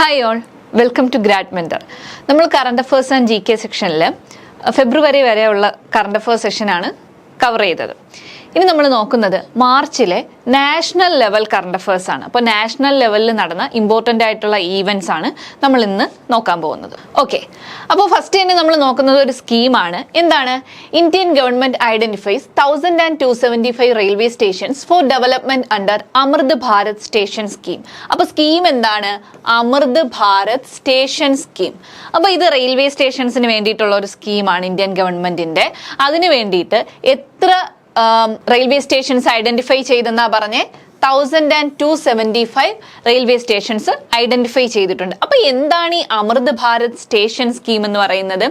Hi all, welcome to GradMentor. നമ്മൾ current affairs and GK സെക്ഷനിൽ ഫെബ്രുവരി വരെയുള്ള കറണ്ട് അഫേഴ്സ് സെഷനാണ് കവർ ചെയ്തത്. ഇനി നമ്മൾ നോക്കുന്നത് മാർച്ചിലെ നാഷണൽ ലെവൽ കറണ്ട് അഫേഴ്സ് ആണ്. അപ്പോൾ നാഷണൽ ലെവലിൽ നടന്ന ഇമ്പോർട്ടൻ്റ് ആയിട്ടുള്ള ഈവൻറ്റ്സ് ആണ് നമ്മൾ ഇന്ന് നോക്കാൻ പോകുന്നത്. ഓക്കെ, അപ്പോൾ ഫസ്റ്റ് തന്നെ നമ്മൾ നോക്കുന്നത് ഒരു സ്കീമാണ്. എന്താണ്? Indian government identifies 1275 railway stations for development under Amrit Bharat station scheme. അപ്പോൾ സ്കീം എന്താണ്? Amrit Bharat station scheme. അപ്പോൾ ഇത് റെയിൽവേ സ്റ്റേഷൻസിന് വേണ്ടിയിട്ടുള്ള ഒരു സ്കീമാണ് ഇന്ത്യൻ ഗവൺമെന്റിന്റെ. അതിന് വേണ്ടിയിട്ട് എത്ര റെയിൽവേ സ്റ്റേഷൻസ് ഐഡന്റിഫൈ ചെയ്തെന്നാ പറഞ്ഞേ? 1275 റെയിൽവേ സ്റ്റേഷൻസ് ഐഡന്റിഫൈ ചെയ്തിട്ടുണ്ട്. അപ്പൊ എന്താണ് ഈ അമൃത് ഭാരത് സ്റ്റേഷൻ സ്കീം എന്ന് പറയുന്നത്?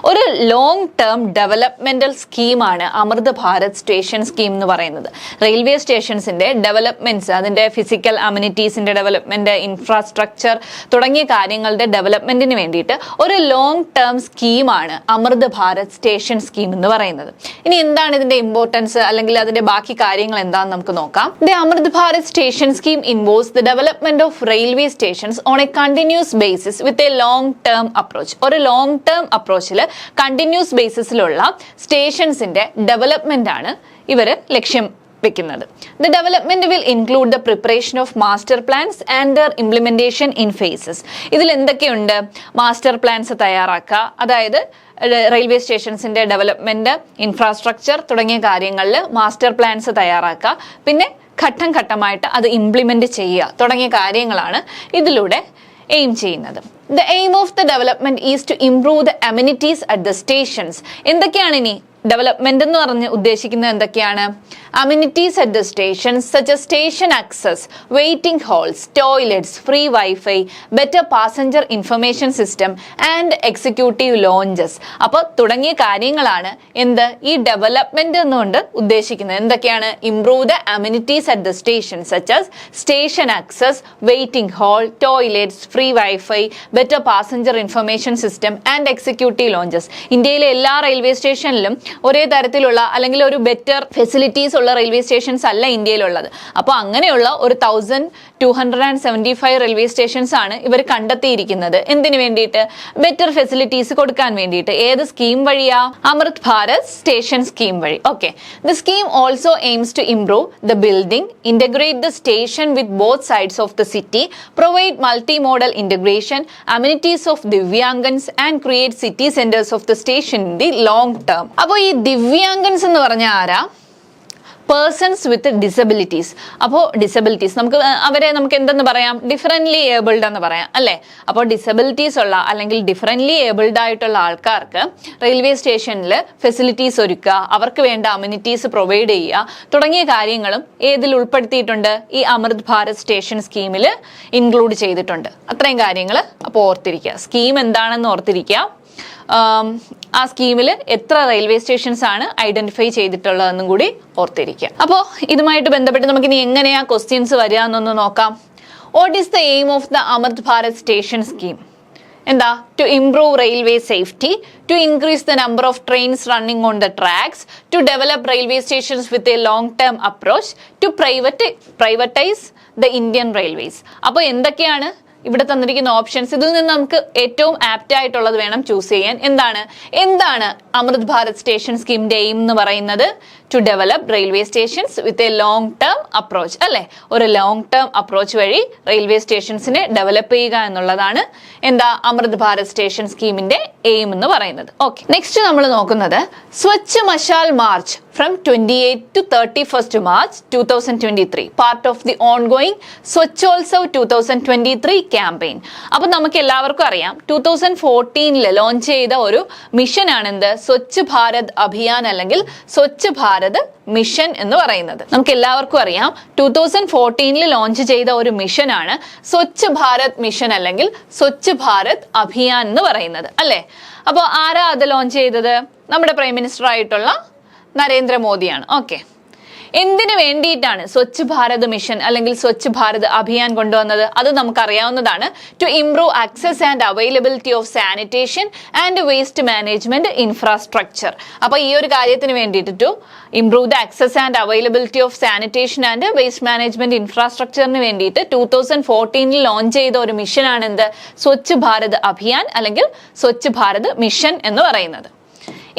ഒരു ലോങ് ടേം ഡെവലപ്മെന്റൽ സ്കീമാണ് അമൃത് ഭാരത് സ്റ്റേഷൻ സ്കീം എന്ന് പറയുന്നത്. റെയിൽവേ സ്റ്റേഷൻസിന്റെ ഡെവലപ്മെന്റ്സ്, അതിന്റെ ഫിസിക്കൽ അമ്യൂണിറ്റീസിന്റെ ഡെവലപ്മെന്റ്, ഇൻഫ്രാസ്ട്രക്ചർ തുടങ്ങിയ കാര്യങ്ങളുടെ ഡെവലപ്മെന്റിന് വേണ്ടിയിട്ട് ഒരു ലോങ് ടേം സ്കീമാണ് അമൃത് ഭാരത് സ്റ്റേഷൻ സ്കീം എന്ന് പറയുന്നത്. ഇനി എന്താണ് ഇതിന്റെ ഇമ്പോർട്ടൻസ് അല്ലെങ്കിൽ അതിന്റെ ബാക്കി കാര്യങ്ങൾ എന്താണെന്ന് നമുക്ക് നോക്കാം. അമൃത് Bharat Station Scheme involves the development of railway stations on a continuous basis with a long-term approach. ഒരു ലോങ് ടേം അപ്രോച്ചിൽ കണ്ടിന്യൂസ് ബേസിസിലുള്ള സ്റ്റേഷൻസിന്റെ ഡെവലപ്മെന്റ് ആണ് ഇവര് ലക്ഷ്യം വെക്കുന്നത്. The development will include the preparation of master plans and their implementation in phases. ഇതിൽ എന്തൊക്കെയുണ്ട്? Master plans തയ്യാറാക്കുക, അതായത് railway സ്റ്റേഷൻസിന്റെ development, infrastructure തുടങ്ങിയ കാര്യങ്ങളിൽ മാസ്റ്റർ പ്ലാൻസ് തയ്യാറാക്കുക, പിന്നെ ഘട്ടം ഘട്ടമായിട്ട് അത് ഇംപ്ലിമെന്റ് ചെയ്യുക തുടങ്ങിയ കാര്യങ്ങളാണ് ഇതിലൂടെ എയിം ചെയ്യുന്നത്. The aim of the development is to improve the amenities at the stations. എന്തൊക്കെയാണ് ഇനി ഡെവലപ്മെന്റ് എന്ന് പറഞ്ഞ് ഉദ്ദേശിക്കുന്നത്? എന്തൊക്കെയാണ്? amenities at the stations such as station access, waiting halls, toilets, free Wi-Fi, better passenger information system and executive lounges. അപ്പോൾ തുടങ്ങിയ കാര്യങ്ങളാണ് എന്ത് ഈ ഡെവലപ്മെന്റ് എന്നുകൊണ്ട് ഉദ്ദേശിക്കുന്നത്. എന്തൊക്കെയാണ്? improve the amenities at the stations such as station access, waiting hall, toilets, free Wi-Fi, better passenger information system and executive lounges. ഇന്ത്യയിലെ എല്ലാ റെയിൽവേ സ്റ്റേഷനിലും ഒരേ തരത്തിലുള്ള അല്ലെങ്കിൽ ഒരു ബെറ്റർ ഫെസിലിറ്റീസ് ഉള്ള റെയിൽവേ സ്റ്റേഷൻസ് അല്ല ഇന്ത്യയിലുള്ളത്. അപ്പോൾ അങ്ങനെയുള്ള ഒരു 1275 റെയിൽവേ സ്റ്റേഷൻസ് ആണ് ഇവർ കണ്ടെത്തിയിരിക്കുന്നത്. എന്തിനു വേണ്ടിയിട്ട്? ബെറ്റർ ഫെസിലിറ്റീസ് കൊടുക്കാൻ വേണ്ടിയിട്ട്. ഏത് സ്കീം വഴിയാ? അമൃത് ഭാരത് സ്റ്റേഷൻ സ്കീം വഴി. Okay, the scheme also aims to improve the building, integrate the station with both sides of the city, provide multi modal integration, amenities of ദിവ്യാംഗൻസ് and create city centres of the station in the long term. അപ്പോൾ ഈ ദിവ്യാംഗൻസ് എന്ന് പറഞ്ഞാൽ ആരാ? Persons with disabilities. അപ്പോൾ disabilities അവരെ നമുക്ക് എന്തെന്ന് പറയാം? ഡിഫറെൻ്റ്ലി ഏബിൾഡ് എന്ന് പറയാം, അല്ലേ? അപ്പോൾ ഡിസബിലിറ്റീസ് ഉള്ള അല്ലെങ്കിൽ ഡിഫറെൻ്റ്ലി ഏബിൾഡ് ആയിട്ടുള്ള ആൾക്കാർക്ക് റെയിൽവേ സ്റ്റേഷനിൽ ഫെസിലിറ്റീസ് ഒരുക്കുക, അവർക്ക് വേണ്ട അമ്യൂണിറ്റീസ് പ്രൊവൈഡ് ചെയ്യുക തുടങ്ങിയ കാര്യങ്ങളും ഏതിൽ ഉൾപ്പെടുത്തിയിട്ടുണ്ട്? ഈ അമൃത് ഭാരത് സ്റ്റേഷൻ സ്കീമിൽ ഇൻക്ലൂഡ് ചെയ്തിട്ടുണ്ട്. അത്രയും കാര്യങ്ങൾ അപ്പോൾ ഓർത്തിരിക്കുക. സ്കീം എന്താണെന്ന് ഓർത്തിരിക്കുക. ആ സ്കീമിൽ എത്ര റെയിൽവേ സ്റ്റേഷൻസ് ആണ് ഐഡന്റിഫൈ ചെയ്തിട്ടുള്ളതെന്നും കൂടി ഓർത്തിരിക്കുക. അപ്പോൾ ഇതുമായിട്ട് ബന്ധപ്പെട്ട് നമുക്കിനി എങ്ങനെയാ ക്വസ്റ്റ്യൻസ് വരിക എന്നൊന്ന് നോക്കാം. What is the aim of the Amrit Bharat station scheme? എന്താ? To improve railway safety, to increase the number of trains running on the tracks, to develop railway stations with a long term approach, to privatise the Indian railways. അപ്പോൾ എന്തൊക്കെയാണ് ഇവിടെ തന്നിരിക്കുന്ന options? ഇതിൽ നിന്ന് നമുക്ക് ഏറ്റവും apt ആയിട്ടുള്ളത് വേണം ചൂസ് ചെയ്യാൻ. എന്താണ് അമൃത് ഭാരത് സ്റ്റേഷൻ സ്കീമിന്റെ എയിം എന്ന് പറയുന്നത്? To develop railway stations with a long term approach, അല്ലെ? ഒരു ലോങ് ടേം അപ്രോച്ച് വഴി റെയിൽവേ സ്റ്റേഷൻസിനെ ഡെവലപ്പ് ചെയ്യുക എന്നുള്ളതാണ് എന്താ അമൃത് ഭാരത് സ്റ്റേഷൻ സ്കീമിന്റെ എയിം എന്ന് പറയുന്നത്. ഓക്കെ, നെക്സ്റ്റ് നമ്മൾ നോക്കുന്നത് Swachh Mashal march from 28 to 31st March 2023, part of the ongoing Swachholsav 2023 campaign. അപ്പോൾ നമുക്ക് എല്ലാവർക്കും അറിയാം 2014 ലോഞ്ച് ചെയ്ത ഒരു മിഷൻ ആണെന്ത്? സ്വച്ഛ് ഭാരത് അഭിയാൻ അല്ലെങ്കിൽ സ്വച്ഛ് ഭാരത് മിഷൻ എന്ന് പറയുന്നത്. നമുക്ക് എല്ലാവർക്കും അറിയാം 2014 ലോഞ്ച് ചെയ്ത ഒരു മിഷനാണ് സ്വച്ഛ് ഭാരത് മിഷൻ അല്ലെങ്കിൽ സ്വച്ഛ് ഭാരത് അഭിയാൻ എന്ന് പറയുന്നത്, അല്ലേ? അപ്പോൾ ആരാ അത് ലോഞ്ച് ചെയ്തത്? നമ്മുടെ പ്രൈം മിനിസ്റ്റർ ആയിട്ടുള്ള നരേന്ദ്രമോദിയാണ്. ഓക്കെ, എന്തിനു വേണ്ടിയിട്ടാണ് സ്വച്ഛ് ഭാരത് മിഷൻ അല്ലെങ്കിൽ സ്വച്ഛ് ഭാരത് അഭിയാൻ കൊണ്ടുവന്നത്? അത് നമുക്കറിയാവുന്നതാണ്. To improve access and availability of sanitation and waste management infrastructure. അപ്പൊ ഈ ഒരു കാര്യത്തിന് വേണ്ടിയിട്ട് to improve the access and availability of sanitation and waste management ഇൻഫ്രാസ്ട്രക്ചറിന് വേണ്ടിയിട്ട് 2014 ലോഞ്ച് ചെയ്ത ഒരു മിഷനാണ് എന്ത്? സ്വച്ഛ് ഭാരത് അഭിയാൻ അല്ലെങ്കിൽ സ്വച്ഛ് ഭാരത് മിഷൻ എന്ന് പറയുന്നത്.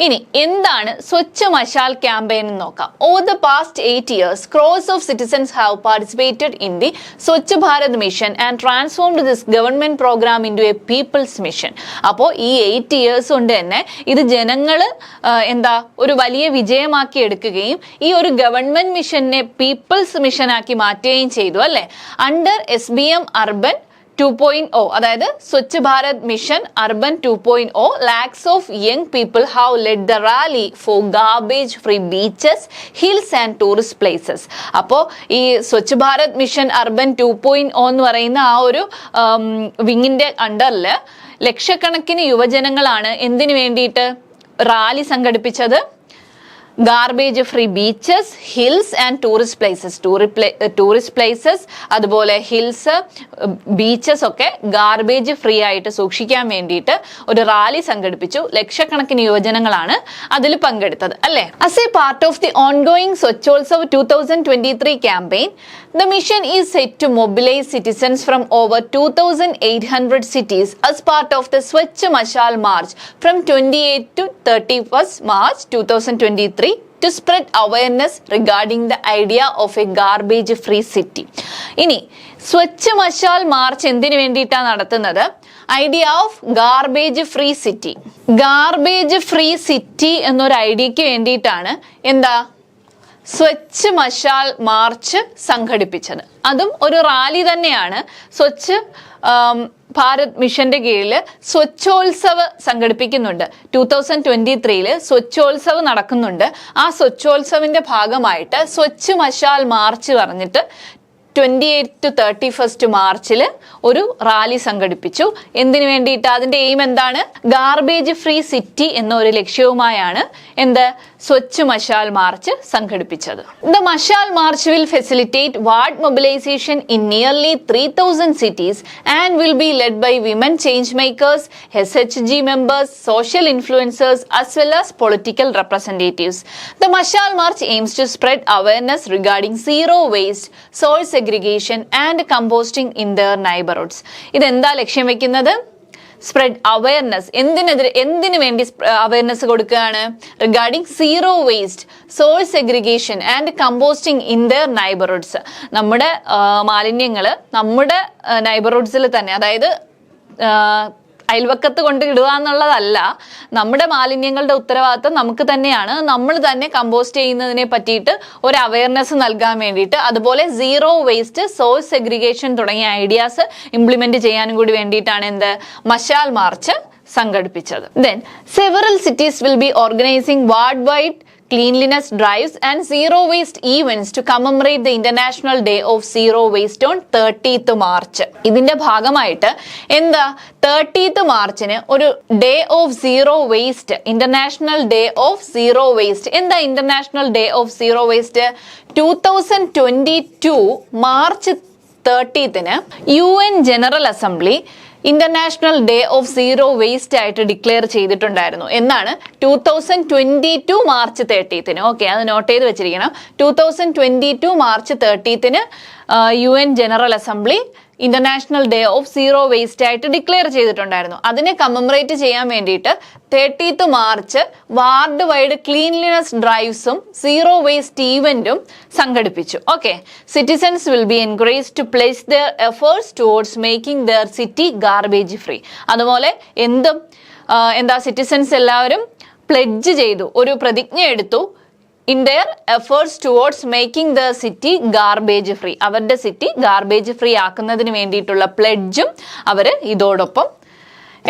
ഇനി എന്താണ് സ്വച്ഛ് മശാൽ ക്യാമ്പയിൻ എന്ന് നോക്കാം. Over the past 8 years, crores of citizens have participated in the Swachh Bharat mission and transformed this government program into a people's mission. അപ്പോൾ ഈ 8 years കൊണ്ട് തന്നെ ഇത് ജനങ്ങള് ഒരു വലിയ വിജയമാക്കി എടുക്കുകയും ഈ ഒരു ഗവൺമെന്റ് മിഷനെ പീപ്പിൾസ് മിഷൻ ആക്കി മാറ്റുകയും ചെയ്തു അല്ലെ. അണ്ടർ SBM അർബൻ 2.0, അതായത് Swachh Bharat mission urban 2.0, lakhs of young people have led the rally for garbage free beaches, hills and tourist places. അപ്പോൾ ഈ സ്വച്ഛ് ഭാരത് മിഷൻ അർബൻ 2.0 എന്ന് പറയുന്ന ആ ഒരു വിങ്ങിന്റെ അണ്ടറിൽ ലക്ഷക്കണക്കിന് യുവജനങ്ങളാണ് എന്തിനു വേണ്ടിയിട്ട് റാലി സംഘടിപ്പിച്ചത്? Garbage free beaches, hills and tourist places, അതുപോലെ ഹിൽസ്, ബീച്ചസ് ഒക്കെ ഗാർബേജ് ഫ്രീ ആയിട്ട് സൂക്ഷിക്കാൻ വേണ്ടിയിട്ട് ഒരു റാലി സംഘടിപ്പിച്ചു. ലക്ഷക്കണക്കിന് യുവജനങ്ങളാണ് അതിൽ പങ്കെടുത്തത് അല്ലെ. As a part of the ongoing Swachhotsav 2023 campaign, the mission is set to mobilize citizens from over 2,800 cities as part of the Swachh Mashal March from 28 to 31st March 2023 to spread awareness regarding the idea of a garbage free city. ഇനി Swachh Mashal March എന്തിനു വേണ്ടിയിട്ടാണ് നടത്തുന്നത്? Idea of garbage free city. Garbage free city എന്നൊരു ഐഡിയക്ക് വേണ്ടിയിട്ടാണ് Swachh Mashal march സംഘടിപ്പിച്ചത്. അതും ഒരു rally തന്നെയാണ്. സ്വച്ഛ് ഭാരത് മിഷന്റെ കീഴിൽ സ്വച്ഛോത്സവ് സംഘടിപ്പിക്കുന്നുണ്ട്. 2023 സ്വച്ഛോത്സവ് നടക്കുന്നുണ്ട്. ആ സ്വച്ഛോത്സവിന്റെ ഭാഗമായിട്ട് സ്വച്ഛ് മശാൽ മാർച്ച് പറഞ്ഞിട്ട് 28 to 31st മാർച്ചിൽ ഒരു റാലി സംഘടിപ്പിച്ചു. എന്തിനു വേണ്ടിയിട്ട്? അതിന്റെ എയിം എന്താണ്? ഗാർബേജ് ഫ്രീ സിറ്റി എന്ന ഒരു ലക്ഷ്യവുമായാണ് സ്വച്ഛ് മശാൽ മാർച്ച് സംഘടിപ്പിച്ചത്. The Mashal march will facilitate ward mobilisation in nearly 3,000 cities and will be led by women change makers, SHG members, social influencers as well as political representatives. The Mashal March aims to spread awareness regarding zero waste, soil segregation and composting in their neighborhoods. ഇതെന്താ ലക്ഷ്യം വെക്കുന്നത്? Spread awareness. എന്തിനു വേണ്ടി awareness കൊടുക്കുകയാണ്? Regarding zero waste, source segregation and composting in their neighbourhoods. നമ്മുടെ മാലിന്യങ്ങൾ നമ്മുടെ നൈബർഹുഡ്സിൽ തന്നെ, അതായത് അയൽവക്കത്ത് കൊണ്ട് ഇടുക എന്നുള്ളതല്ല, നമ്മുടെ മാലിന്യങ്ങളുടെ ഉത്തരവാദിത്വം നമുക്ക് തന്നെയാണ്. നമ്മൾ തന്നെ കമ്പോസ്റ്റ് ചെയ്യുന്നതിനെ പറ്റിയിട്ട് ഒരു അവയർനെസ് നൽകാൻ വേണ്ടിയിട്ട്, അതുപോലെ സീറോ വേസ്റ്റ്, സോഴ്സ് സെഗ്രിഗേഷൻ തുടങ്ങിയ ഐഡിയാസ് ഇംപ്ലിമെന്റ് ചെയ്യാനും കൂടി വേണ്ടിയിട്ടാണ് മശാൽ മാർച്ച് സംഘടിപ്പിച്ചത്. Then several cities will be organizing ward-wide cleanliness drives and zero waste events to commemorate the International Day of Zero Waste on 30th March. ഇതിന്റെ ഭാഗമായിട്ട് 30th മാർച്ചിന് ഒരു day of zero waste, international day of zero waste. എന്താ international day of zero waste? 2022 March 30th UN general assembly international day of zero waste ആയിട്ട് declare ചെയ്തിട്ടുണ്ടായിരുന്നു. എന്നാണ് 2022 March 30th. Okay, അത് note ചെയ്ത് വെച്ചിരിക്കണം. 2022 March 30th UN general assembly international day of zero waste ആയിട്ട് declare ചെയ്തിട്ടുണ്ടായിരുന്നു. അതിനെ commemorate ചെയ്യാൻ വേണ്ടിയിട്ട് 30th March ward wide cleanliness ഡ്രൈവ്സും സീറോ വേസ്റ്റ് ഈവന്റും സംഘടിപ്പിച്ചു. Okay, citizens will be encouraged to place their efforts towards making their city garbage free. അതുപോലെ citizens എല്ലാവരും പ്ലെഡ്ജ് ചെയ്തു, ഒരു പ്രതിജ്ഞ എടുത്തു. in their efforts towards making the city garbage free. അവരുടെ സിറ്റി ഗാർബേജ് ഫ്രീ ആക്കുന്നതിന് വേണ്ടിയിട്ടുള്ള പ്ലെഡ്ജും അവർ ഇതോടൊപ്പം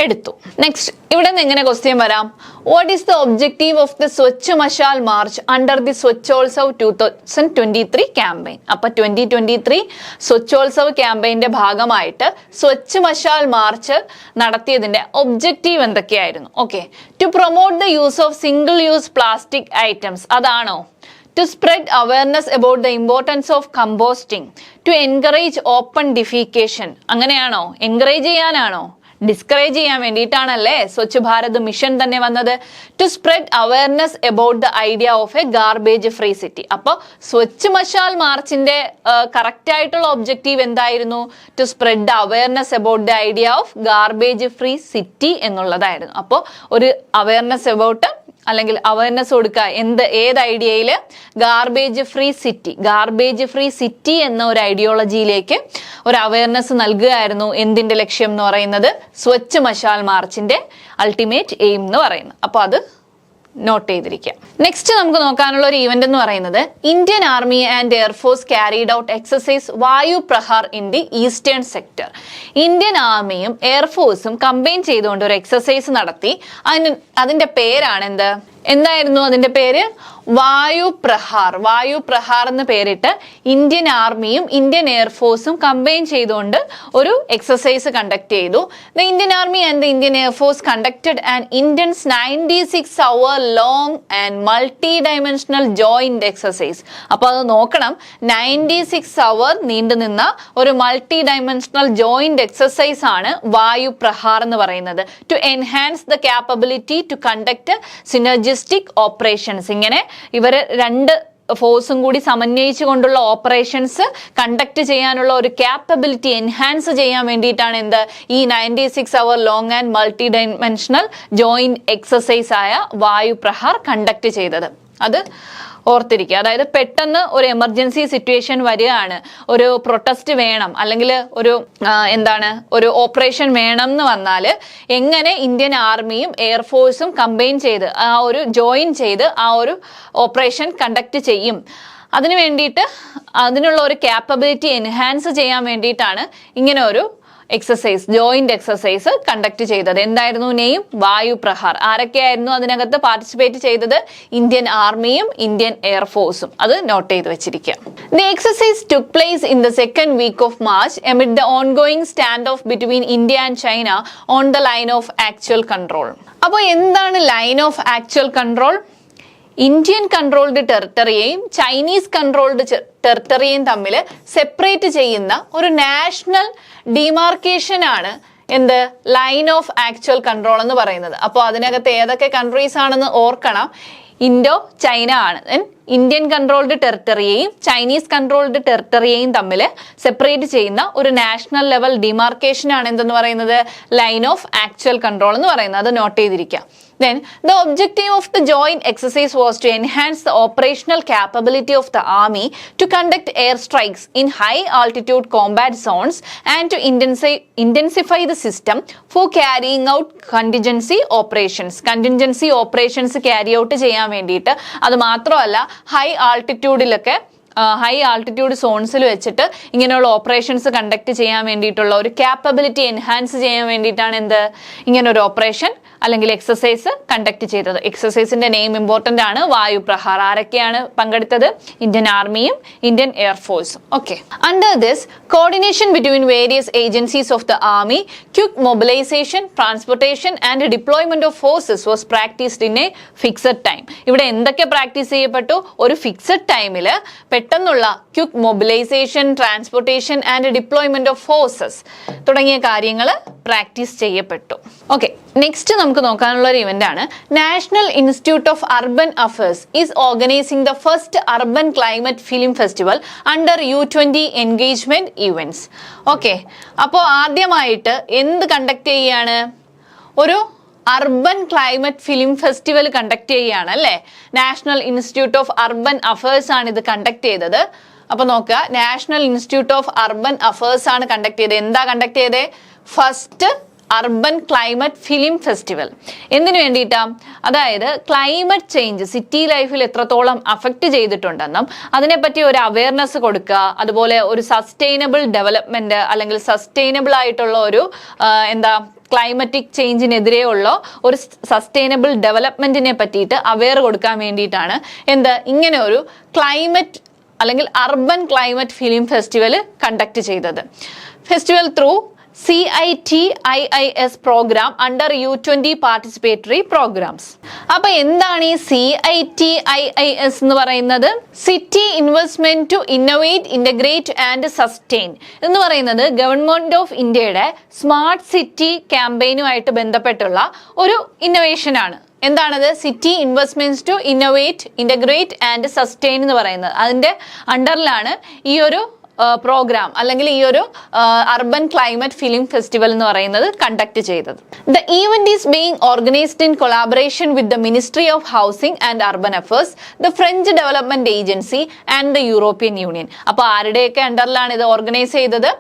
എടുത്തു. നെക്സ്റ്റ്, ഇവിടെ നിന്ന് എങ്ങനെ ക്വസ്റ്റ്യൻ വരാം? What is the objective of the Swachh Mashal march under the Swachhotsav 2023 campaign? അപ്പൊ 2023 സ്വച്ഛോത്സവ് ക്യാമ്പയിന്റെ ഭാഗമായിട്ട് സ്വച്ഛ് മശാൽ മാർച്ച് നടത്തിയതിന്റെ ഒബ്ജക്റ്റീവ് എന്തൊക്കെയായിരുന്നു? Okay, to promote the use of single use plastic items. അതാണോ? to spread awareness about the importance of composting, to encourage open defecation. അങ്ങനെയാണോ? Encourage ചെയ്യാനാണോ? Discourage ചെയ്യാൻ വേണ്ടിയിട്ടാണല്ലേ സ്വച്ഛ് ഭാരത് മിഷൻ തന്നെ വന്നത്. To spread awareness about the idea of a garbage free city. അപ്പോൾ സ്വച്ഛ് മശാൽ മാർച്ചിന്റെ correct ആയിട്ടുള്ള ഒബ്ജക്റ്റീവ് എന്തായിരുന്നു? To spread awareness about the idea of garbage free city എന്നുള്ളതായിരുന്നു. അപ്പോൾ ഒരു അവയർനെസ് അബൌട്ട് അല്ലെങ്കിൽ അവയർനെസ് കൊടുക്കുക ഏത് ഐഡിയയില്? ഗാർബേജ് ഫ്രീ സിറ്റി എന്ന ഒരു ഐഡിയോളജിയിലേക്ക് ഒരു അവയർനെസ് നൽകുകയായിരുന്നു. എന്തിന്റെ ലക്ഷ്യം എന്ന് പറയുന്നത്? സ്വച്ഛ് മശാൽ മാർച്ചിന്റെ അൾട്ടിമേറ്റ് എയിം എന്ന് പറയുന്നത്. അപ്പൊ അത് നോട്ട് ചെയ്തിരിക്കുക. നെക്സ്റ്റ് നമുക്ക് നോക്കാനുള്ള ഒരു ഈവന്റ് എന്ന് പറയുന്നത് Indian army and air force carried out exercise Vayu Prahar in the eastern sector. Indian ആർമിയും എയർഫോഴ്സും കമ്പൈൻ ചെയ്തുകൊണ്ട് ഒരു എക്സസൈസ് നടത്തി. അതിന്റെ പേരാണ് എന്തായിരുന്നു അതിന്റെ പേര്? വായു പ്രഹാർ എന്ന് പേരിട്ട് ഇന്ത്യൻ ആർമിയും ഇന്ത്യൻ എയർഫോഴ്സും കമ്പൈൻ ചെയ്തുകൊണ്ട് ഒരു എക്സസൈസ് കണ്ടക്ട് ചെയ്തു. The Indian army and the Indian air force conducted an intense 96 hour long and multi dimensional joint exercise. അപ്പൊ അത് നോക്കണം, 96 hour നീണ്ടുനിന്ന ഒരു മൾട്ടി ഡയമെൻഷണൽ ജോയിന്റ് എക്സസൈസ് ആണ് വായു പ്രഹാർ എന്ന് പറയുന്നത്. To enhance the capability to conduct synergistic operations. ഇങ്ങനെ ഇവര് രണ്ട് ഫോഴ്സും കൂടി സമന്വയിച്ചുകൊണ്ടുള്ള ഓപ്പറേഷൻസ് കണ്ടക്ട് ചെയ്യാനുള്ള ഒരു കാപ്പബിലിറ്റി എൻഹാൻസ് ചെയ്യാൻ വേണ്ടിയിട്ടാണ് ഈ 96 hour long and multi dimensional joint exercise ആയ വായു പ്രഹാർ കണ്ടക്ട് ചെയ്തത്. അത് ഓർത്തിരിക്കുക. അതായത് പെട്ടെന്ന് ഒരു എമർജൻസി സിറ്റുവേഷൻ വരികയാണ്, ഒരു പ്രൊട്ടസ്റ്റ് വേണം, അല്ലെങ്കിൽ ഒരു ഓപ്പറേഷൻ വേണം എന്ന് വന്നാൽ എങ്ങനെ ഇന്ത്യൻ ആർമിയും എയർഫോഴ്സും കമ്പൈൻ ചെയ്ത് ജോയിൻ ചെയ്ത് ആ ഒരു ഓപ്പറേഷൻ കണ്ടക്ട് ചെയ്യും. അതിനു വേണ്ടിയിട്ട് അതിനുള്ള ഒരു കാപ്പബിലിറ്റി എൻഹാൻസ് ചെയ്യാൻ വേണ്ടിയിട്ടാണ് ഇങ്ങനെ ഒരു ജോയിന്റ് എക്സസൈസ് കണ്ടക്ട് ചെയ്തത്. എന്തായിരുന്നു നെയിം? വായു പ്രഹാർ. ആരൊക്കെയായിരുന്നു അതിനകത്ത് പാർട്ടിസിപ്പേറ്റ് ചെയ്തത്? ഇന്ത്യൻ ആർമിയും ഇന്ത്യൻ എയർഫോഴ്സും. അത് നോട്ട് ചെയ്ത് വെച്ചിരിക്കുക. The exercise took place in the second week of March amid the ongoing standoff between India and China on the line of actual control. അപ്പോൾ എന്താണ് line of actual control? Indian controlled ടെറിട്ടറിയെയും Chinese controlled ടെറിട്ടറിയെയും തമ്മിൽ separate ചെയ്യുന്ന ഒരു national demarcation ആണ് line of actual control എന്ന് പറയുന്നത്. അപ്പോൾ അതിനകത്ത് ഏതൊക്കെ കൺട്രീസ് ആണെന്ന് ഓർക്കണം. ഇൻഡോ ചൈന ആണ്. ഇന്ത്യൻ കൺട്രോൾഡ് ടെറിട്ടറിയെയും ചൈനീസ് കൺട്രോൾഡ് ടെറിട്ടറിയെയും തമ്മിൽ സെപ്പറേറ്റ് ചെയ്യുന്ന ഒരു നാഷണൽ ലെവൽ ഡിമാർക്കേഷൻ ആണ് എന്തെന്ന് പറയുന്നത്? ലൈൻ ഓഫ് ആക്ച്വൽ കൺട്രോൾ എന്ന് പറയുന്നത്. അത് not ചെയ്തിരിക്കാം. Then the objective of the joint exercise was to enhance the operational capability of the army to conduct airstrikes in high altitude combat zones and to intensify the system for carrying out contingency operations. Contingency operations carry out ചെയ്യാൻ വേണ്ടിയിട്ട്, അത് മാത്രമല്ല high altitude സോൺസിൽ വെച്ചിട്ട് ഇങ്ങനെയുള്ള operations conduct ചെയ്യാൻ വേണ്ടിയിട്ടുള്ള ഒരു capability enhance ചെയ്യാൻ വേണ്ടിയിട്ടാണ് ഇങ്ങനെ ഒരു ഓപ്പറേഷൻ അല്ലെങ്കിൽ എക്സസൈസ് കണ്ടക്ട് ചെയ്തത്. എക്സസൈസിന്റെ നെയിം ഇമ്പോർട്ടന്റ് ആണ്, വായു പ്രഹാർ. ആരൊക്കെയാണ് പങ്കെടുത്തത്? ഇന്ത്യൻ ആർമിയും ഇന്ത്യൻ എയർഫോഴ്സും. Okay. Under this coordination between various agencies of the army, quick mobilisation, transportation and deployment of forces was practised in a fixed time. ഇവിടെ എന്തൊക്കെ പ്രാക്ടീസ് ചെയ്യപ്പെട്ടു? ഒരു ഫിക്സഡ് ടൈമിൽ പെട്ടെന്നുള്ള quick mobilisation, transportation and deployment of forces തുടങ്ങിയ കാര്യങ്ങൾ practice ചെയ്യപ്പെട്ടു. Okay. Next നമുക്ക് നോക്കാനുള്ള ഒരു ഇവന്റ് ആണ് national institute of urban affairs is organising the first urban climate film festival under U20 engagement events. Okay. അപ്പോൾ ആദ്യമായിട്ട് കണ്ടക്ട് ചെയ്യാണ്? ഒരു urban climate film festival conduct ചെയ്യുകയാണ് അല്ലേ? National institute of urban affairs ആണ് ഇത് കണ്ടക്ട് ചെയ്തത്. അപ്പൊ നോക്കുക, national institute of urban affairs ആണ് കണ്ടക്ട് ചെയ്തത്. എന്താ കണ്ടക്ട് ചെയ്തത്? First urban climate film festival. എന്തിനു വേണ്ടിയിട്ടാ? അതായത് ക്ലൈമറ്റ് ചേഞ്ച് സിറ്റി ലൈഫിൽ എത്രത്തോളം അഫക്റ്റ് ചെയ്തിട്ടുണ്ടെന്നും അതിനെപ്പറ്റി ഒരു അവയർനെസ് കൊടുക്കുക, അതുപോലെ ഒരു സസ്റ്റൈനബിൾ ഡെവലപ്മെന്റ് അല്ലെങ്കിൽ സസ്റ്റൈനബിൾ ആയിട്ടുള്ള ഒരു ക്ലൈമറ്റിക് ചേഞ്ചിനെതിരെയുള്ള ഒരു സസ്റ്റൈനബിൾ ഡെവലപ്മെന്റിനെ പറ്റിയിട്ട് അവെയർ കൊടുക്കാൻ വേണ്ടിയിട്ടാണ് ഇങ്ങനെ ഒരു ക്ലൈമറ്റ് അല്ലെങ്കിൽ urban climate film festival conduct ചെയ്തത്. Festival through CIT IIS program under U20 participatory programs. അപ്പോൾ എന്താണ് ഈ CIT IIS എന്ന് പറയുന്നത്? City investment to innovate, integrate and sustain എന്ന് പറയുന്നത് ഗവൺമെന്റ് ഓഫ് ഇന്ത്യയുടെ സ്മാർട്ട് സിറ്റി ക്യാമ്പയിനുമായിട്ട് ബന്ധപ്പെട്ടുള്ള ഒരു ഇന്നോവേഷൻ ആണ്. എന്താണത്? City investments to innovate, integrate and sustain എന്ന് പറയുന്നത്. അതിന്റെ അണ്ടറിലാണ് ഈ ഒരു പ്രോഗ്രാം അല്ലെങ്കിൽ ഈ ഒരു അർബൻ ക്ലൈമറ്റ് ഫിലിം ഫെസ്റ്റിവൽ എന്ന് പറയുന്നത് കണ്ടക്ട് ചെയ്തത്. The event is being organised in collaboration with the ministry of housing and urban affairs, the French development agency and the European union. അപ്പോൾ ആരുടെയൊക്കെ അണ്ടറിലാണ് ഇത് ഓർഗനൈസ് ചെയ്തത്?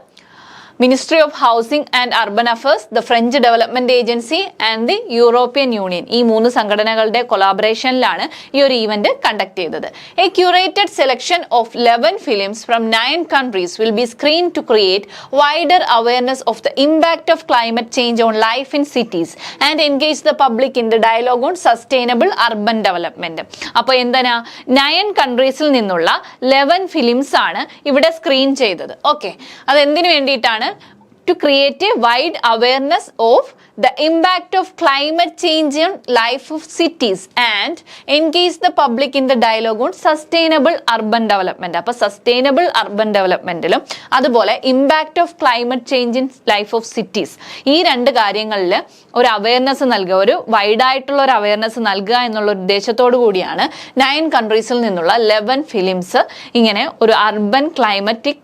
Ministry of housing and urban affairs, the French development agency and the European union. ഈ 3 സംഘടനകളുടെ കൊളാബറേഷനിലാണ് ഈ ഒരു event conduct ചെയ്തത്. A curated selection of 11 films from 9 countries will be screened to create wider awareness of the impact of climate change on life in cities and engage the public in the dialogue on sustainable urban development. അപ്പോൾ എന്താണ്? 9 countries നിന്നുള്ള 11 films ആണ് ഇവിടെ screen ചെയ്തത്. Okay, അത് എന്തിനു വേണ്ടിയിട്ടാണ്? To create a wide awareness of the impact of climate change on life of cities and engage the public in the dialogue on sustainable urban development. അപ്പോൾ sustainable urban developmentലും അതുപോലെ impact of climate change in life of cities, ഈ 2 കാര്യങ്ങളിൽ ഒരു awareness നൽകുക, ഒരു wide ആയിട്ടുള്ള ഒരു awareness നൽകുക എന്നുള്ള ഉദ്ദേശത്തോടു കൂടിയാണ് 9 countries നിന്നുള്ള 11 ഫിലിംസ് ഇങ്ങനെ ഒരു അർബൻ ക്ലൈമറ്റിക്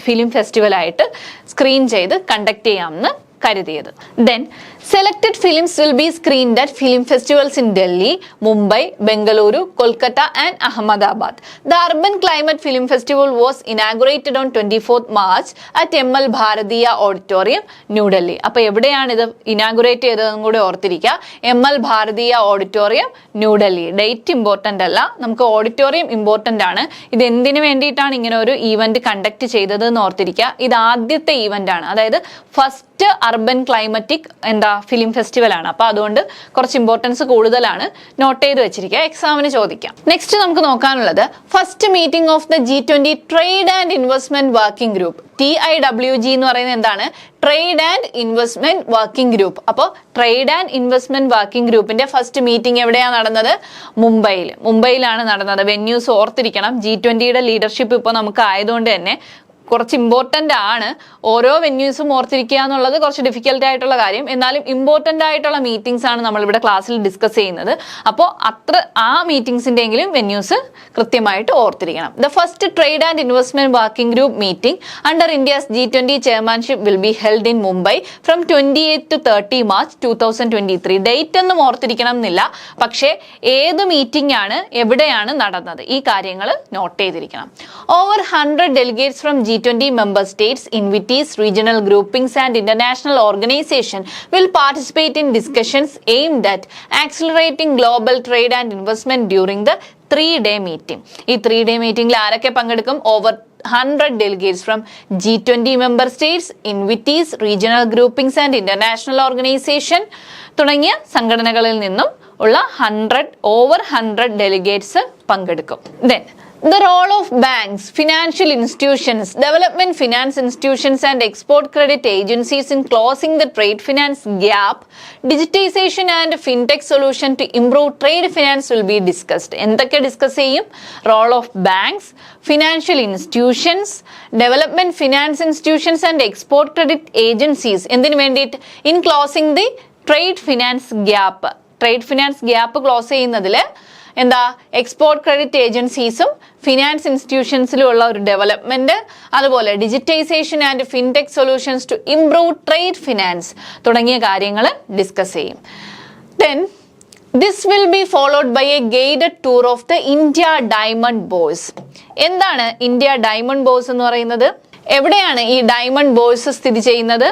ഫിലിം ഫെസ്റ്റിവൽ ആയിട്ട് സ്ക്രീൻ ചെയ്ത് കണ്ടക്ട് ചെയ്യാമെന്ന് കരുതിയത്. Then selected films will be screened at film festivals in Delhi, Mumbai, Bengaluru, Kolkata and Ahmedabad. The Urban Climate Film Festival was inaugurated on 24th March at ML Bharatiya Auditorium, New Delhi. അപ്പോൾ എവിടെയാണ് ഇത് inaugurate ചെയ്തതെന്നും കൂടെ ഓർത്തിരിക്കുക. ML Bharatiya Auditorium, New Delhi. Date important അല്ല, നമുക്ക് auditorium important ആണ്. ഇത് എന്തിനു വേണ്ടിയിട്ടാണ് ഇങ്ങനെ ഒരു ഈവന്റ് കണ്ടക്ട് ചെയ്തത് എന്ന് ഓർത്തിരിക്കുക. ഇത് ആദ്യത്തെ ഈവന്റ് ആണ്, അതായത് first urban climatic film festival ആണ്. അപ്പോൾ അതുകൊണ്ട് കുറച്ച് ഇമ്പോർട്ടൻസ് കൂടുതലാണ്, നോട്ട് ചെയ്ത് വെച്ചിരിക്കുക, എക്സാമിന് ചോദിക്കാം. നെക്സ്റ്റ് നമുക്ക് നോക്കാനുള്ളത് first meeting of the G20 trade and investment working group. TIWG എന്ന് പറയുന്നത് എന്താണ്? Trade and investment working group. അപ്പോൾ ട്രേഡ് ആൻഡ് ഇൻവെസ്റ്റ്മെന്റ് വർക്കിംഗ് ഗ്രൂപ്പിന്റെ ഫസ്റ്റ് മീറ്റിംഗ് എവിടെയാണ് നടന്നത്? മുംബൈയിലാണ് നടന്നത്. വെന്യൂസ് ഓർത്തിരിക്കണം. G20യുടെ ലീഡർഷിപ്പ് ഇപ്പോൾ നമുക്ക് ആയതുകൊണ്ട് തന്നെ കുറച്ച് ഇമ്പോർട്ടൻ്റ് ആണ്. ഓരോ വെന്യൂസും ഓർത്തിരിക്കുക എന്നുള്ളത് കുറച്ച് ഡിഫിക്കൽട്ട് ആയിട്ടുള്ള കാര്യം, എന്നാലും ഇമ്പോർട്ടൻ്റ് ആയിട്ടുള്ള മീറ്റിംഗ്സ് ആണ് നമ്മളിവിടെ ക്ലാസ്സിൽ ഡിസ്കസ് ചെയ്യുന്നത്. അപ്പോൾ ആ മീറ്റിംഗ്സിൻ്റെയെങ്കിലും വെന്യൂസ് കൃത്യമായിട്ട് ഓർത്തിരിക്കണം. The first trade and investment working group meeting under India's G20 chairmanship will be held in Mumbai from 28 to 30 March 2023. Date ഒന്നും ഓർത്തിരിക്കണം എന്നില്ല, പക്ഷേ ഏത് മീറ്റിംഗ് ആണ്, എവിടെയാണ് നടന്നത്, ഈ കാര്യങ്ങൾ നോട്ട് ചെയ്തിരിക്കണം. Over 100 delegates from G20 member states, invitees, regional groupings and international organizations will participate in discussions aimed at accelerating global trade and investment during the 3-day meeting. ഈ 3-day meetingൽ ആരൊക്കെ പങ്കെടുക്കും? Over 100 delegates from G20 member states, invitees, regional groupings and international organization തുടങ്ങിയ സംഘടനകളിൽ നിന്നും ഉള്ള over 100 delegates പങ്കെടുക്കും. Then the role of banks, financial institutions, development finance institutions and export credit agencies in closing the trade finance gap, digitization and fintech solution to improve trade finance will be discussed. എന്തൊക്കെ discuss ചെയ്യും? Role of banks, financial institutions, development finance institutions and export credit agencies. എന്തിനു വേണ്ടിയിട്ട്? In closing the trade finance gap. Trade finance gap close ചെയ്യുന്നതിൽ export credit ഏജൻസീസും finance ഇൻസ്റ്റിറ്റ്യൂഷൻസിലും ഉള്ള ഒരു development, അതുപോലെ digitization and fintech solutions to improve trade finance തുടങ്ങിയ കാര്യങ്ങൾ ഡിസ്കസ് ചെയ്യും. Then this will be followed by a guided tour of the India diamond bourse. എന്താണ് ഇന്ത്യ ഡയമണ്ട് ബോയ്സ് എന്ന് പറയുന്നത്? എവിടെയാണ് ഈ ഡയമണ്ട് ബോയ്സ് സ്ഥിതി ചെയ്യുന്നത്?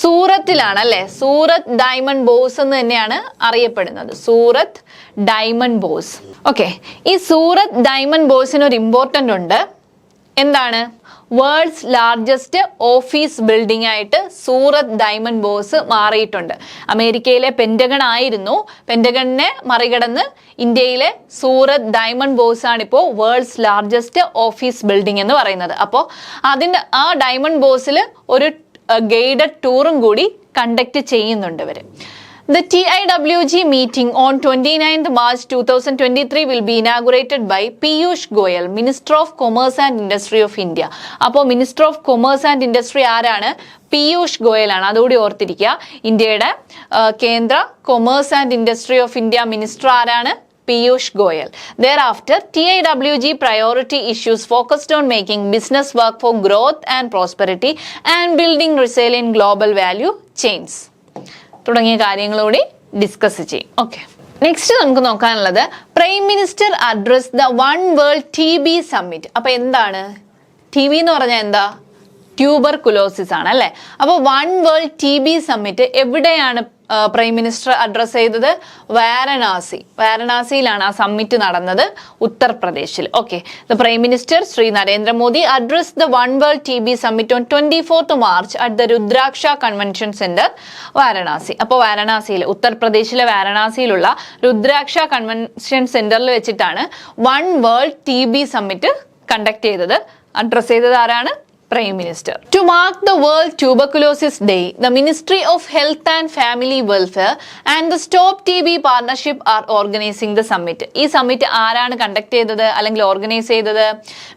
സൂറത്തിലാണ് അല്ലെ. സൂറത്ത് ഡയമണ്ട് ബോസ് എന്ന് തന്നെയാണ് അറിയപ്പെടുന്നത്. സൂറത്ത് ഡയമണ്ട് ബോസ്. ഓക്കെ, ഈ സൂറത്ത് ഡയമണ്ട് ബോസിന് ഒരു ഇമ്പോർട്ടൻ്റ് ഉണ്ട്. എന്താണ്? വേൾഡ്സ് ലാർജസ്റ്റ് ഓഫീസ് ബിൽഡിംഗ് ആയിട്ട് സൂറത്ത് ഡയമണ്ട് ബോസ് മാറിയിട്ടുണ്ട്. അമേരിക്കയിലെ പെന്റഗൺ ആയിരുന്നു. പെന്റഗണിനെ മറികടന്ന് ഇന്ത്യയിലെ സൂറത്ത് ഡയമണ്ട് ബോസ് ആണിപ്പോൾ വേൾഡ്സ് ലാർജസ്റ്റ് ഓഫീസ് ബിൽഡിംഗ് എന്ന് പറയുന്നത്. അപ്പോൾ ആ ഡയമണ്ട് ബോസിൽ ഒരു ഗൈഡഡ് ടൂറും കൂടി കണ്ടക്ട് ചെയ്യുന്നുണ്ട് ഇവർ. The TIWG meeting on 29th March 2023 will be inaugurated by Piyush Goyal, Minister of Commerce and Industry of India. അപ്പോൾ Minister of Commerce and Industry ആരാണ്? പീയൂഷ് ഗോയൽ ആണ്. അതുകൂടി ഓർത്തിരിക്കുക. ഇന്ത്യയുടെ കേന്ദ്ര commerce and industry of India minister ആരാണ്? Piyush Goyal. Thereafter, TIWG priority issues focused on making business work for growth and prosperity and building resilient global value chains. തുടങ്ങിയ കാര്യങ്ങളോട് discuss ചെയ്യും. ഓക്കെ, നെക്സ്റ്റ് നമുക്ക് നോക്കാനുള്ളത് prime minister address the one world TB summit. അപ്പൊ എന്താണ് TB എന്ന് പറഞ്ഞാൽ? എന്താ? ട്യൂബർകുലോസിസ് ആണ് അല്ലെ. അപ്പോൾ വൺ വേൾഡ് TB സമ്മിറ്റ് എവിടെയാണ് പ്രൈം മിനിസ്റ്റർ അഡ്രസ് ചെയ്തത്? വാരണാസിയിലാണ് ആ സമ്മിറ്റ് നടന്നത്, ഉത്തർപ്രദേശിൽ. Okay, the prime minister Shri Narendra Modi address the one world TB summit on 24th March at the Rudraksha convention centre, Varanasi. അപ്പോൾ വാരണാസിയിൽ, ഉത്തർപ്രദേശിലെ വാരണാസിയിലുള്ള രുദ്രാക്ഷ കൺവെൻഷൻ സെന്ററിൽ വെച്ചിട്ടാണ് one world TB summit conduct ചെയ്തത്. അഡ്രസ് ചെയ്തത് ആരാണ്? Prime Minister. To mark the World Tuberculosis Day, the Ministry of Health and Family Welfare and the Stop TB Partnership are organizing the summit. ഈ summit ആരാണ് conduct ചെയ്തത് അല്ലെങ്കിൽ organise ചെയ്തത്?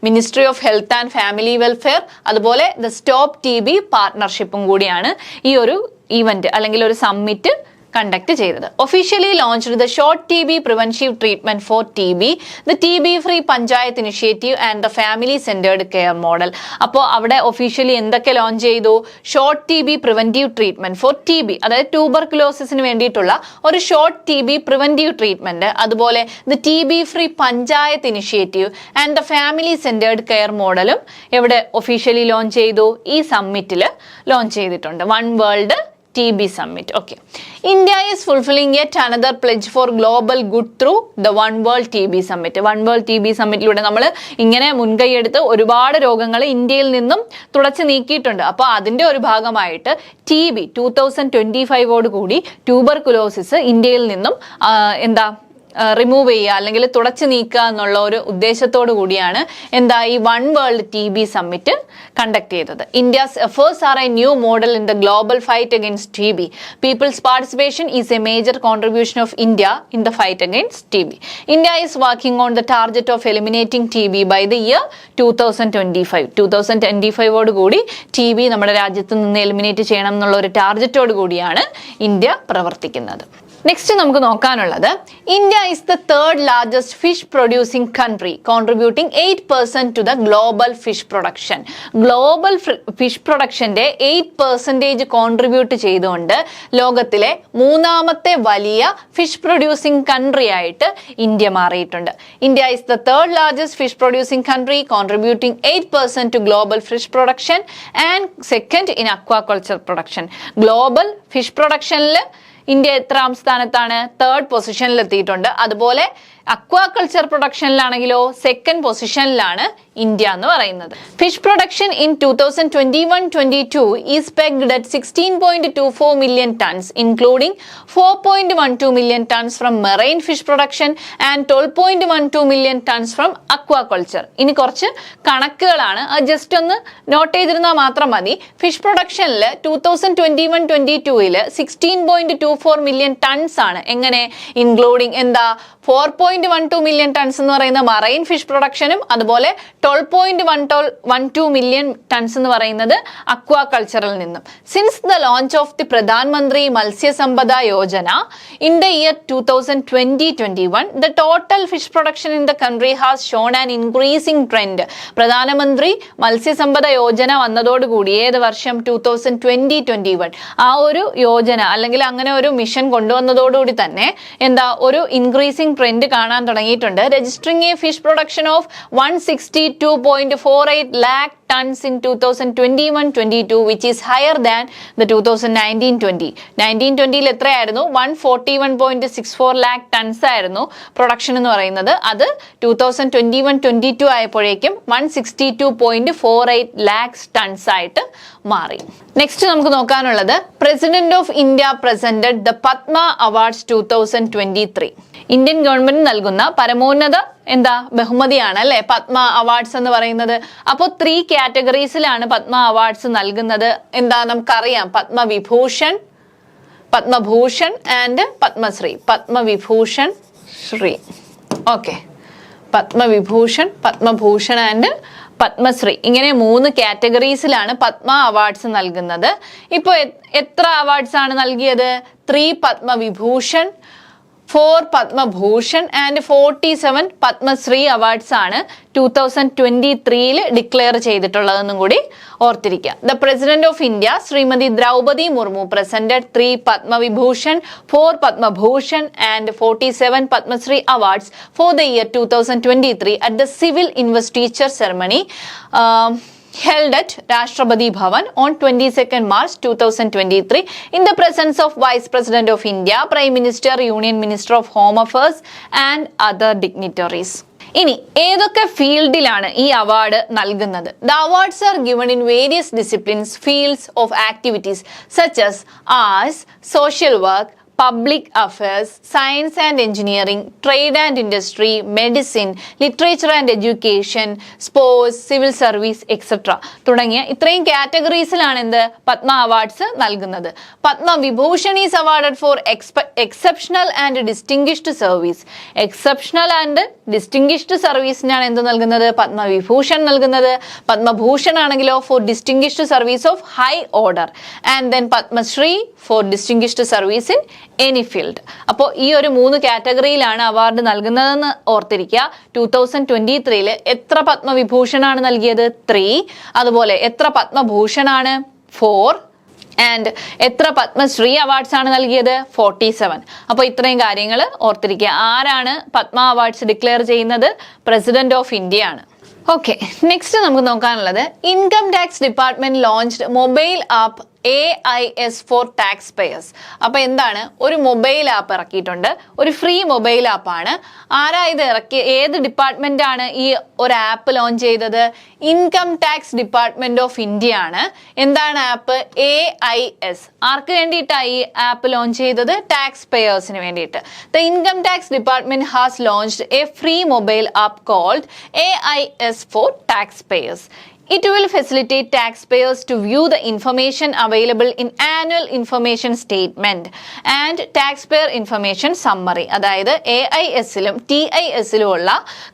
Ministry of health and family welfare അതുപോലെ the stop TB പാർട്ണർഷിപ്പും കൂടിയാണ് ഈ ഒരു event അല്ലെങ്കിൽ ഒരു സമ്മിറ്റ് കണ്ടക്ട് ചെയ്തത്. Officially launched the short TB preventive treatment four TB, the TB free panchayat initiative and the family centred care model. അപ്പോൾ അവിടെ officially എന്തൊക്കെ ലോഞ്ച് ചെയ്തു? Short TB preventive treatment four TB, അതായത് ട്യൂബർകുലോസിസിന് വേണ്ടിയിട്ടുള്ള ഒരു ഷോർട്ട് TB പ്രിവെൻറ്റീവ് ട്രീറ്റ്മെന്റ്, അതുപോലെ the TB free panchayat initiative and the family centred care മോഡലും എവിടെ ഒഫീഷ്യലി ലോഞ്ച് ചെയ്തു? ഈ സമ്മിറ്റിൽ ലോഞ്ച് ചെയ്തിട്ടുണ്ട്. One world TB summit. Okay, India is fulfilling yet another pledge for global good through the One World TB Summit. One World TB Summitലൂടെ നമ്മൾ ഇങ്ങനെ മുൻകൈയെടുത്ത് ഒരുപാട് രോഗങ്ങൾ ഇന്ത്യയിൽ നിന്നും തുടച്ചു നീക്കിയിട്ടുണ്ട്. അപ്പോൾ അതിന്റെ ഒരു ഭാഗമായിട്ട് TB 2025 കൂടി ട്യൂബർകുലോസിസ് ഇന്ത്യയിൽ നിന്നും റിമൂവ് ചെയ്യുക അല്ലെങ്കിൽ തുടച്ചു നീക്കുക എന്നുള്ള ഒരു ഉദ്ദേശത്തോടു കൂടിയാണ് ഈ one world TB summit conduct ചെയ്തത്. India's efforts are a new model in the global fight against TB. People's participation is a major contribution of India in the fight against TB. India is working on the target of eliminating TB by the year 2025. 2025 കൂടി TB നമ്മുടെ രാജ്യത്ത് നിന്ന് eliminate ചെയ്യണം എന്നുള്ള ഒരു ടാർഗറ്റോട് കൂടിയാണ് India പ്രവർത്തിക്കുന്നത്. Next നമുക്ക് നോക്കാനുള്ളത് India is the third largest fish producing country contributing 8% to the global fish production. Global fish പ്രൊഡക്ഷന്റെ 8% കോൺട്രിബ്യൂട്ട് ചെയ്തുകൊണ്ട് ലോകത്തിലെ മൂന്നാമത്തെ വലിയ ഫിഷ് പ്രൊഡ്യൂസിംഗ് കൺട്രി ആയിട്ട് ഇന്ത്യ മാറിയിട്ടുണ്ട്. India is the third largest fish producing country contributing 8% to global fish production and second in aquaculture production. Global fish പ്രൊഡക്ഷനിൽ India എത്രാം സ്ഥാനത്താണ്? തേർഡ് പൊസിഷനിൽ എത്തിയിട്ടുണ്ട്. അതുപോലെ അക്വാകൾച്ചർ പ്രൊഡക്ഷനിലാണെങ്കിലോ സെക്കൻഡ് പൊസിഷനിലാണ് ഇന്ത്യ എന്ന് പറയുന്നത്. Fish production in 2021-22 is pegged at 16.24 million tons, including 4.12 million tons from marine fish production and 12.12 million tons from aquaculture. ഇനി കുറച്ച് കണക്കുകളാണ്, ജസ്റ്റ് ഒന്ന് നോട്ട് ചെയ്തിരുന്നാൽ മാത്രം മതി. ഫിഷ് പ്രൊഡക്ഷനിൽ 2021-22 16.24 million tons ആണ്. എങ്ങനെ? ഇൻക്ലൂഡിങ് 4.12 million tons എന്ന് പറയുന്ന മറൈൻ ഫിഷ് പ്രൊഡക്ഷനും അതുപോലെ 12.12 million tons എന്ന് പറയുന്നത് അക്വാകൾച്ചറിൽ നിന്നും. Since the launch of the Pradhan Mantri Matsya Sampada Yojana in the year 2020-21 the total fish production in the country has shown an increasing trend. Pradhan Mantri Matsya Sampada Yojana വന്നതോടുകൂടി ഏത് വർഷം? 2020-21 ആ ഒരു യോജന അല്ലെങ്കിൽ അങ്ങനെ ഒരു മിഷൻ കൊണ്ടുവന്നതോടുകൂടി തന്നെ ഒരു ഇൻക്രീസിംഗ് ട്രെൻഡ് കാണാൻ തുടങ്ങിയിട്ടുണ്ട്. Registering A fish production of 162.48 lakh tons in 2021-22 which is higher than the 2019-20. 1920 എത്രയായിരുന്നു? 141.64 lakh tons ആയിരുന്നു പ്രൊഡക്ഷൻ എന്ന് പറയുന്നത്. അത് 2021-22 ആയപ്പോഴേക്കും 162.48 lakhs tons ആയിട്ട് മാറി. നെക്സ്റ്റ് നമുക്ക് നോക്കാനുള്ളത് president of India presented the Padma awards 2023. Indian government നൽകുന്ന പരമോന്നത എന്താ ബഹുമതിയാണ് അല്ലെ പത്മ അവാർഡ്സ് എന്ന് പറയുന്നത്. അപ്പോൾ 3 കാറ്റഗറീസിലാണ് പത്മ അവാർഡ്സ് നൽകുന്നത്. എന്താ നമുക്കറിയാം, Padma Bhushan and Padma Shri. Padma Vibhushan Shri. Okay, Padma Bhushan and Padma Shri, ഇങ്ങനെ 3 കാറ്റഗറീസിലാണ് പത്മ അവാർഡ്സ് നൽകുന്നത്. ഇപ്പോൾ എത്ര അവാർഡ്സ് ആണ് നൽകിയത്? 3 പത്മവിഭൂഷൺ, 4 പത്മഭൂഷൺ ആൻഡ് 47 പത്മശ്രീ അവാർഡ്സ് ആണ് 2023 ഡിക്ലെയർ ചെയ്തിട്ടുള്ളതെന്നും കൂടി ഓർത്തിരിക്കുക. The president of India Shrimati Droupadi Murmu presented 3 Padma Vibhushan, 4 Padma Bhushan and 47 Padma Shri awards for the year 2023 at the civil investiture ceremony held at Rashtrapati Bhavan on 22nd March 2023 in the presence of Vice President of India, Prime Minister, Union Minister of Home Affairs and other dignitaries. ഇനി ഏതൊക്കെ ഫീൽഡിലാണ് ഈ award നൽകുന്നത്? The awards are given in various disciplines, fields of activities such as arts, social work, public affairs, science and engineering, trade and industry, medicine, literature and education, sports, civil service, etc. തുടങ്ങിയ ഇത്രയും കാറ്റഗറീസിലാണ് എന്ത് Padma awards നൽകുന്നത്. Padma Vibhushan is awarded for exceptional and distinguished service. Exceptional and distinguished സർവീസിനാണ് എന്ത് നൽകുന്നത്? പത്മവിഭൂഷൺ നൽകുന്നത്. പത്മഭൂഷൺ ആണെങ്കിലോ for distinguished service of high order, and then Padma Shri for distinguished service in any field. അപ്പോൾ ഈ ഒരു 3 കാറ്റഗറിയിലാണ് അവാർഡ് നൽകുന്നതെന്ന് ഓർത്തിരിക്കുക. 2023 എത്ര പത്മവിഭൂഷണാണ് നൽകിയത്? 3. അതുപോലെ എത്ര പത്മഭൂഷണാണ്? 4. ആൻഡ് എത്ര പത്മശ്രീ അവാർഡ്സ് ആണ് നൽകിയത്? 47. അപ്പോൾ ഇത്രയും കാര്യങ്ങൾ ഓർത്തിരിക്കുക. ആരാണ് പത്മ അവാർഡ്സ് ഡിക്ലെയർ ചെയ്യുന്നത്? പ്രസിഡന്റ് ഓഫ് ഇന്ത്യ ആണ്. ഓക്കെ, നെക്സ്റ്റ് നമുക്ക് നോക്കാനുള്ളത് income tax department launched mobile app AIS for tax payers. അപ്പോൾ എന്താണ്? ഒരു മൊബൈൽ ആപ്പ് ഇറക്കിയിട്ടുണ്ട്. ഒരു ഫ്രീ മൊബൈൽ ആപ്പാണ്. ആരാ ഇത് ഇറക്കി? ഏത് ഡിപ്പാർട്ട്മെന്റ് ആണ് ഈ ഒരു ആപ്പ് ലോഞ്ച് ചെയ്തത്? Income tax department of India ആണ്. എന്താണ് ആപ്പ്? AIS. ആർക്ക് വേണ്ടിയിട്ടാണ് ഈ ആപ്പ് ലോഞ്ച് ചെയ്തത്? ടാക്സ് പേയേഴ്സിന് വേണ്ടിയിട്ട്. The income tax department has launched a free mobile app called AIS for tax payers. It will facilitate taxpayers to view the information available in annual information statement and taxpayer information summary. അതായത് AIS-ലും TIS-ലും ഉള്ള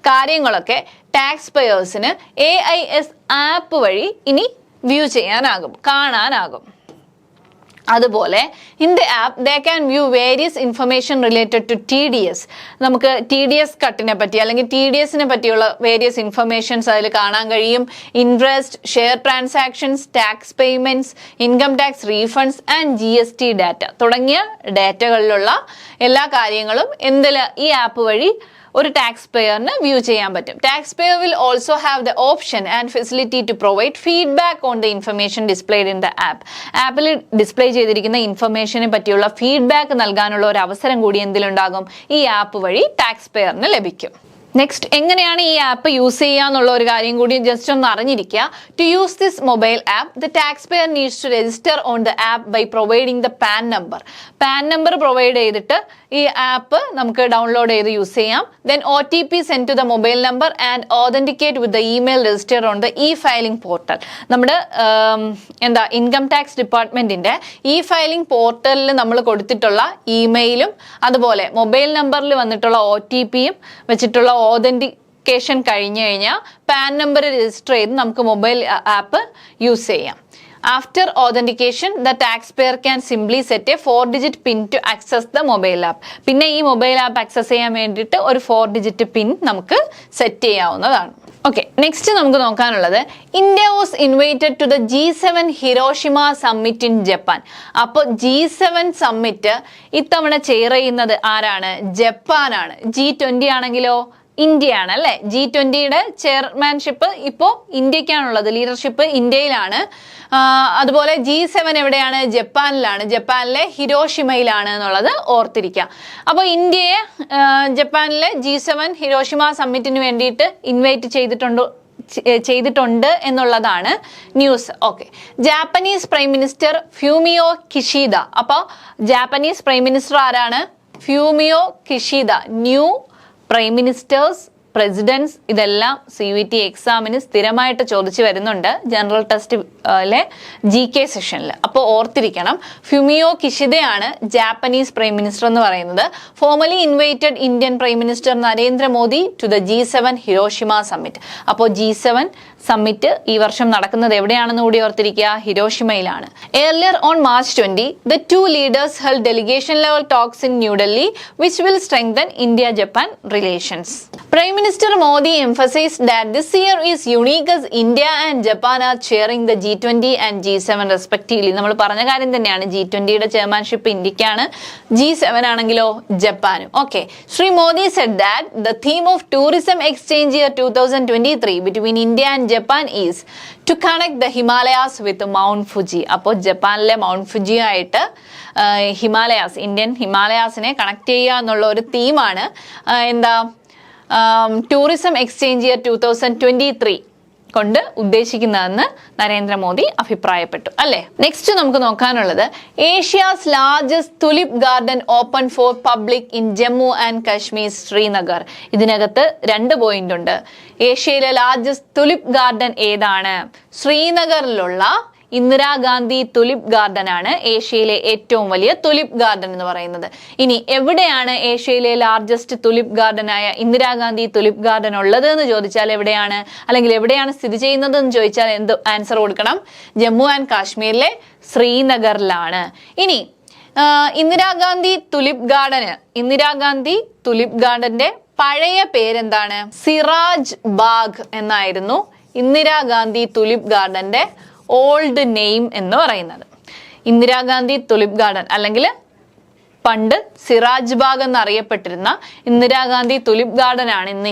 കാര്യങ്ങളൊക്കെ tax പേയേഴ്സിന് AIS app വഴി ഇനി view ചെയ്യാനാകും, കാണാനാകും. അതുപോലെ in the app they can view various information related to TDS. നമുക്ക് TDS കട്ടിനെ പറ്റി അല്ലെങ്കിൽ TDSനെ പറ്റിയുള്ള വേരിയസ് ഇൻഫർമേഷൻസ് അതിൽ കാണാൻ കഴിയും. Interest, share transactions, tax payments, income tax refunds and GST data തുടങ്ങിയ ഡാറ്റകളിലുള്ള എല്ലാ കാര്യങ്ങളും ഈ ആപ്പ് വഴി ഒരു ടാക്സ് പേയറിന് വ്യൂ ചെയ്യാൻ പറ്റും. Tax payer will also have the option and facility to provide feedback on the information displayed in the app. ആപ്പിൽ ഡിസ്പ്ലേ ചെയ്തിരിക്കുന്ന ഇൻഫർമേഷനെ പറ്റിയുള്ള ഫീഡ്ബാക്ക് നൽകാനുള്ള ഒരു അവസരം കൂടി എന്തിലുണ്ടാകും? ഈ ആപ്പ് വഴി ടാക്സ് പേയറിന് ലഭിക്കും. നെക്സ്റ്റ്, എങ്ങനെയാണ് ഈ ആപ്പ് യൂസ് ചെയ്യുക എന്നുള്ള ഒരു കാര്യം കൂടി ജസ്റ്റ് ഒന്ന് അറിഞ്ഞിരിക്കുക. To use this mobile app the tax payer needs to register on the app by providing the PAN number. PAN number provide ചെയ്തിട്ട് ഈ ആപ്പ് നമുക്ക് ഡൗൺലോഡ് ചെയ്ത് യൂസ് ചെയ്യാം. Then OTP send to the mobile number and authenticate with the email register on the filing portal. നമ്മുടെ income tax ഡിപ്പാർട്ട്മെന്റിന്റെ filing പോർട്ടലിൽ നമ്മൾ കൊടുത്തിട്ടുള്ള ഇമെയിലും അതുപോലെ മൊബൈൽ നമ്പറിൽ വന്നിട്ടുള്ള OTPയും വെച്ചിട്ടുള്ള ഓതന്റിക്കേഷൻ കഴിഞ്ഞു കഴിഞ്ഞാൽ പാൻ നമ്പർ രജിസ്റ്റർ ചെയ്ത് നമുക്ക് മൊബൈൽ ആപ്പ് യൂസ് ചെയ്യാം. After authentication, the taxpayer can simply set a 4-digit PIN to access the mobile app. പിന്നെ ഈ മൊബൈൽ ആപ്പ് ആക്സസ് ചെയ്യാൻ വേണ്ടിയിട്ട് ഒരു 4-digit PIN നമുക്ക് സെറ്റ് ചെയ്യാവുന്നതാണ്. ഓക്കെ, നെക്സ്റ്റ് നമുക്ക് നോക്കാനുള്ളത് India was invited to the G7 Hiroshima summit in Japan. അപ്പോൾ G7 സമ്മിറ്റ് ഇത്തവണ ചെയർ ചെയ്യുന്നത് ആരാണ്? ജപ്പാനാണ്. G20 ആണെങ്കിലോ ഇന്ത്യയാണ് അല്ലെ. G20യുടെ ചെയർമാൻഷിപ്പ് ഇപ്പോൾ ഇന്ത്യക്കാണുള്ളത്, ലീഡർഷിപ്പ് ഇന്ത്യയിലാണ്. അതുപോലെ G7 എവിടെയാണ്? ജപ്പാനിലാണ്. ജപ്പാനിലെ ഹിരോഷിമയിലാണ് എന്നുള്ളത് ഓർത്തിരിക്കുക. അപ്പോൾ ഇന്ത്യയെ ജപ്പാനിലെ G7 ഹിരോഷിമ സമ്മിറ്റിന് വേണ്ടിയിട്ട് ഇൻവൈറ്റ് ചെയ്തിട്ടുണ്ട് എന്നുള്ളതാണ് news. Okay, Japanese prime minister Fumio Kishida. അപ്പോൾ ജാപ്പനീസ് പ്രൈം മിനിസ്റ്റർ ആരാണ്? Fumio Kishida. New prime ministers presidents ഇതെല്ലാം CUET എക്സാമിന് സ്ഥിരമായിട്ട് ചോദിച്ചു വരുന്നുണ്ട് ജനറൽ ടെസ്റ്റിലെ GK സെഷനിൽ. അപ്പോൾ ഓർത്തിരിക്കണം, ഫുമിയോ കിഷിദയാണ് ജാപ്പനീസ് പ്രൈം മിനിസ്റ്റർ എന്ന് പറയുന്നത്. Formally invited Indian prime minister Narendra Modi to the G7 Hiroshima summit. അപ്പോൾ G7 സമ്മിറ്റ് ഈ വർഷം നടക്കുന്നത് എവിടെയാണെന്ന് കൂടി ഓർത്തിരിക്കുക, ഹിരോഷിമയിലാണ്. Earlier on March 20, the two leaders held delegation level talks in New Delhi, which will strengthen India-Japan relations. Prime Minister Modi emphasized that this year is unique as India and Japan are chairing the G20 and G7 respectively. നമ്മൾ പറഞ്ഞ കാര്യം തന്നെയാണ്, G20യുടെ chairmanship ഇന്ത്യക്കാണ്, G7 ആണെങ്കിലോ ജപ്പാനും. Okay, Shri Modi said that the theme of tourism exchange year 2023 between India and Japan is to connect the Himalayas with Mount Fuji. അപ്പോൾ ജപ്പാനിലെ mount Fuji ആയിട്ട് Himalayas, Indian ഹിമാലയാസിനെ connect ചെയ്യുക എന്നുള്ള ഒരു തീമാണ് എന്താ ടൂറിസം എക്സ്ചേഞ്ച് ഇയർ 2023 കൊണ്ട് ഉദ്ദേശിക്കുന്നതെന്ന് നരേന്ദ്രമോദി അഭിപ്രായപ്പെട്ടു അല്ലേ. നെക്സ്റ്റ് നമുക്ക് നോക്കാനുള്ളത് Asia's largest tulip garden open for public in Jammu and Kashmir Srinagar. ഇതിനകത്ത് 2 പോയിന്റ് ഉണ്ട്. ഏഷ്യയിലെ ലാർജസ്റ്റ് തുലിപ് ഗാർഡൻ ഏതാണ്? ശ്രീനഗറിലുള്ള ഇന്ദിരാഗാന്ധി തുലിപ് ഗാർഡൻ ആണ് ഏഷ്യയിലെ ഏറ്റവും വലിയ തുലിപ് ഗാർഡൻ എന്ന് പറയുന്നത്. ഇനി എവിടെയാണ് ഏഷ്യയിലെ ലാർജസ്റ്റ് തുലിപ് ഗാർഡനായ ഇന്ദിരാഗാന്ധി തുലിപ് ഗാർഡൻ ഉള്ളത് എന്ന് ചോദിച്ചാൽ എവിടെയാണ്, അല്ലെങ്കിൽ എവിടെയാണ് സ്ഥിതി ചെയ്യുന്നത് എന്ന് ചോദിച്ചാൽ എന്ത് ആൻസർ കൊടുക്കണം? ജമ്മു ആൻഡ് കാശ്മീരിലെ ശ്രീനഗറിലാണ്. ഇനി ഇന്ദിരാഗാന്ധി തുലിപ് ഗാർഡന്റെ പഴയ പേരെന്താണ്? സിറാജ് ബാഗ് എന്നായിരുന്നു ഇന്ദിരാഗാന്ധി തുലിപ് ഗാർഡന്റെ ഓൾഡ് നെയിം എന്ന് പറയുന്നത്. ഇന്ദിരാഗാന്ധി തുലിപ് ഗാർഡൻ അല്ലെങ്കിൽ പണ്ട് സിറാജ് ബാഗ് എന്നറിയപ്പെട്ടിരുന്ന ഇന്ദിരാഗാന്ധി തുലിപ് ഗാർഡൻ ആണ് ഇന്ന്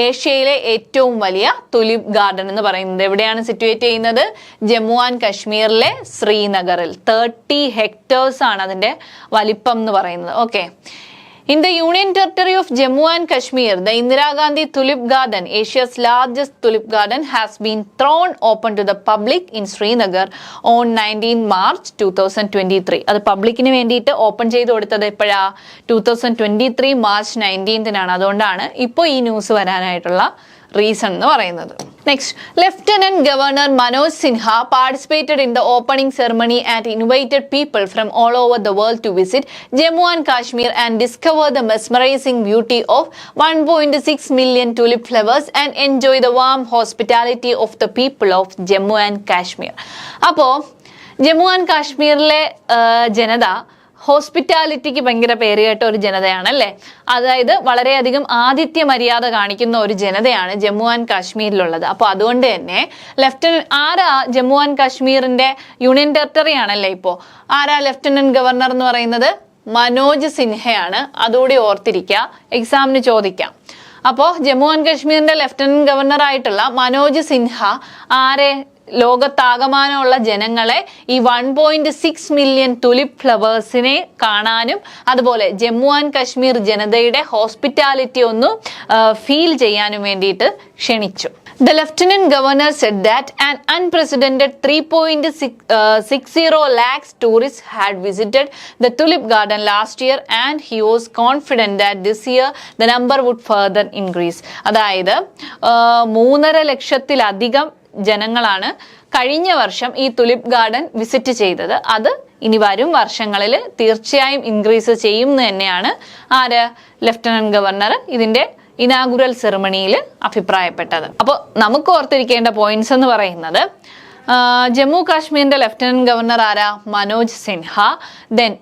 ഏഷ്യയിലെ ഏറ്റവും വലിയ തുലിപ് ഗാർഡൻ എന്ന് പറയുന്നത്. എവിടെയാണ് സിറ്റുവേറ്റ് ചെയ്യുന്നത്? ജമ്മു ആൻഡ് കാശ്മീരിലെ ശ്രീനഗറിൽ. 30 hectares ആണ് അതിന്റെ വലിപ്പം എന്ന് പറയുന്നത്. Okay, in the Union Territory of Jammu and Kashmir, the Indira Gandhi Tulip Garden, Asia's largest tulip garden, has been thrown open to the public in Srinagar on 19 March 2023. അത് പബ്ലിക്കിന് വേണ്ടിയിട്ട് ഓപ്പൺ ചെയ്ത് കൊടുത്തത് എപ്പോഴാ? 2023 March 19th അതുകൊണ്ടാണ് ഇപ്പോൾ ഈ news വരാനായിട്ടുള്ള reason എന്ന് പറയുന്നത്. Next, lieutenant governor Manoj Sinha participated in the opening ceremony and invited people from all over the world to visit Jammu and Kashmir and discover the mesmerizing beauty of 1.6 million tulip flowers and enjoy the warm hospitality of the people of Jammu and Kashmir. അപ്പോൾ Jammu and കാശ്മീരിലെ ജനത ഹോസ്പിറ്റാലിറ്റിക്ക് ഭയങ്കര പേര് കേട്ട ഒരു ജനതയാണ് അല്ലേ. അതായത് വളരെയധികം ആതിഥ്യ മര്യാദ കാണിക്കുന്ന ഒരു ജനതയാണ് ജമ്മു ആൻഡ് കാശ്മീരിലുള്ളത്. അപ്പോൾ അതുകൊണ്ട് തന്നെ ആരാ ജമ്മു ആൻഡ് കാശ്മീരിന്റെ യൂണിയൻ ടെറിട്ടറി ആണല്ലേ ഇപ്പോൾ. ആരാ ലെഫ്റ്റനന്റ് ഗവർണർ എന്ന് പറയുന്നത്? മനോജ് സിൻഹയാണ്. അതുകൂടി ഓർത്തിരിക്കുക, എക്സാമിന് ചോദിക്കാം. അപ്പോൾ ജമ്മു ആൻഡ് കാശ്മീരിന്റെ ലെഫ്റ്റനന്റ് ഗവർണർ ആയിട്ടുള്ള മനോജ് സിൻഹ ലോകത്താകമാനമുള്ള ജനങ്ങളെ ഈ 1.6 മില്യൺ തുലിപ് ഫ്ലവേഴ്സിനെ കാണാനും അതുപോലെ ജമ്മു ആൻഡ് കാശ്മീർ ജനതയുടെ ഹോസ്പിറ്റാലിറ്റി ഒന്ന് ഫീൽ ചെയ്യാനും വേണ്ടിയിട്ട് ക്ഷണിച്ചു. The Lieutenant Governor said that an unprecedented 3.60 lakhs tourists had visited the Tulip Garden last year and he was confident that this year the number would further increase. അതായത് 3.5 ലക്ഷത്തിലധികം ജനങ്ങളാണ് കഴിഞ്ഞ വർഷം ഈ തുലിപ് ഗാർഡൻ വിസിറ്റ് ചെയ്തത്. അത് ഇനി വരും വർഷങ്ങളിൽ തീർച്ചയായും ഇൻക്രീസ് ചെയ്യും എന്ന് തന്നെയാണ് ലെഫ്റ്റനന്റ് ഗവർണർ ഇതിന്റെ ഇനാഗുറൽ സെറമണിയിൽ അഭിപ്രായപ്പെട്ടത്. അപ്പോൾ നമുക്ക് ഓർത്തിരിക്കേണ്ട പോയിന്റ്സ് എന്ന് പറയുന്നത് ജമ്മു കാശ്മീരിന്റെ lieutenant governor Manoj Sinha. Then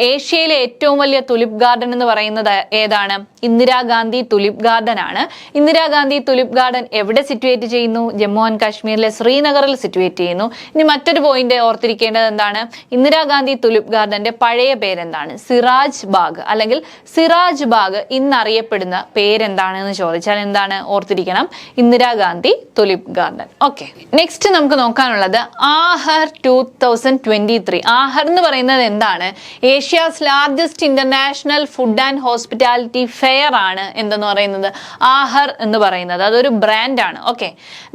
ഏഷ്യയിലെ ഏറ്റവും വലിയ തുലിപ് ഗാർഡൻ എന്ന് പറയുന്നത് ഏതാണ്? ഇന്ദിരാഗാന്ധി തുലിപ് ഗാർഡൻ ആണ്. ഇന്ദിരാഗാന്ധി തുലിപ് ഗാർഡൻ എവിടെ സിറ്റുവേറ്റ് ചെയ്യുന്നു? ജമ്മു ആൻഡ് കാശ്മീരിലെ ശ്രീനഗറിൽ സിറ്റുവേറ്റ് ചെയ്യുന്നു. ഇനി മറ്റൊരു പോയിന്റ് ഓർത്തിരിക്കേണ്ടത് എന്താണ്? ഇന്ദിരാഗാന്ധി തുലിപ് ഗാർഡന്റെ പഴയ പേരെന്താണ്? സിറാജ് ബാഗ് അല്ലെങ്കിൽ സിറാജ് ബാഗ് ഇന്നറിയപ്പെടുന്ന പേരെന്താണെന്ന് ചോദിച്ചാൽ എന്താണ് ഓർത്തിരിക്കണം? Indira Gandhi tulip garden. Okay, next നമുക്ക് നോക്കാനുള്ളത് ആഹർ 2023. ആഹർ എന്ന് പറയുന്നത് എന്താണ്? Asia's largest international food and hospitality fair ആണ് എന്തെന്ന് പറയുന്നത് ആഹർ എന്ന് പറയുന്നത്. അതൊരു ബ്രാൻഡാണ്. Okay,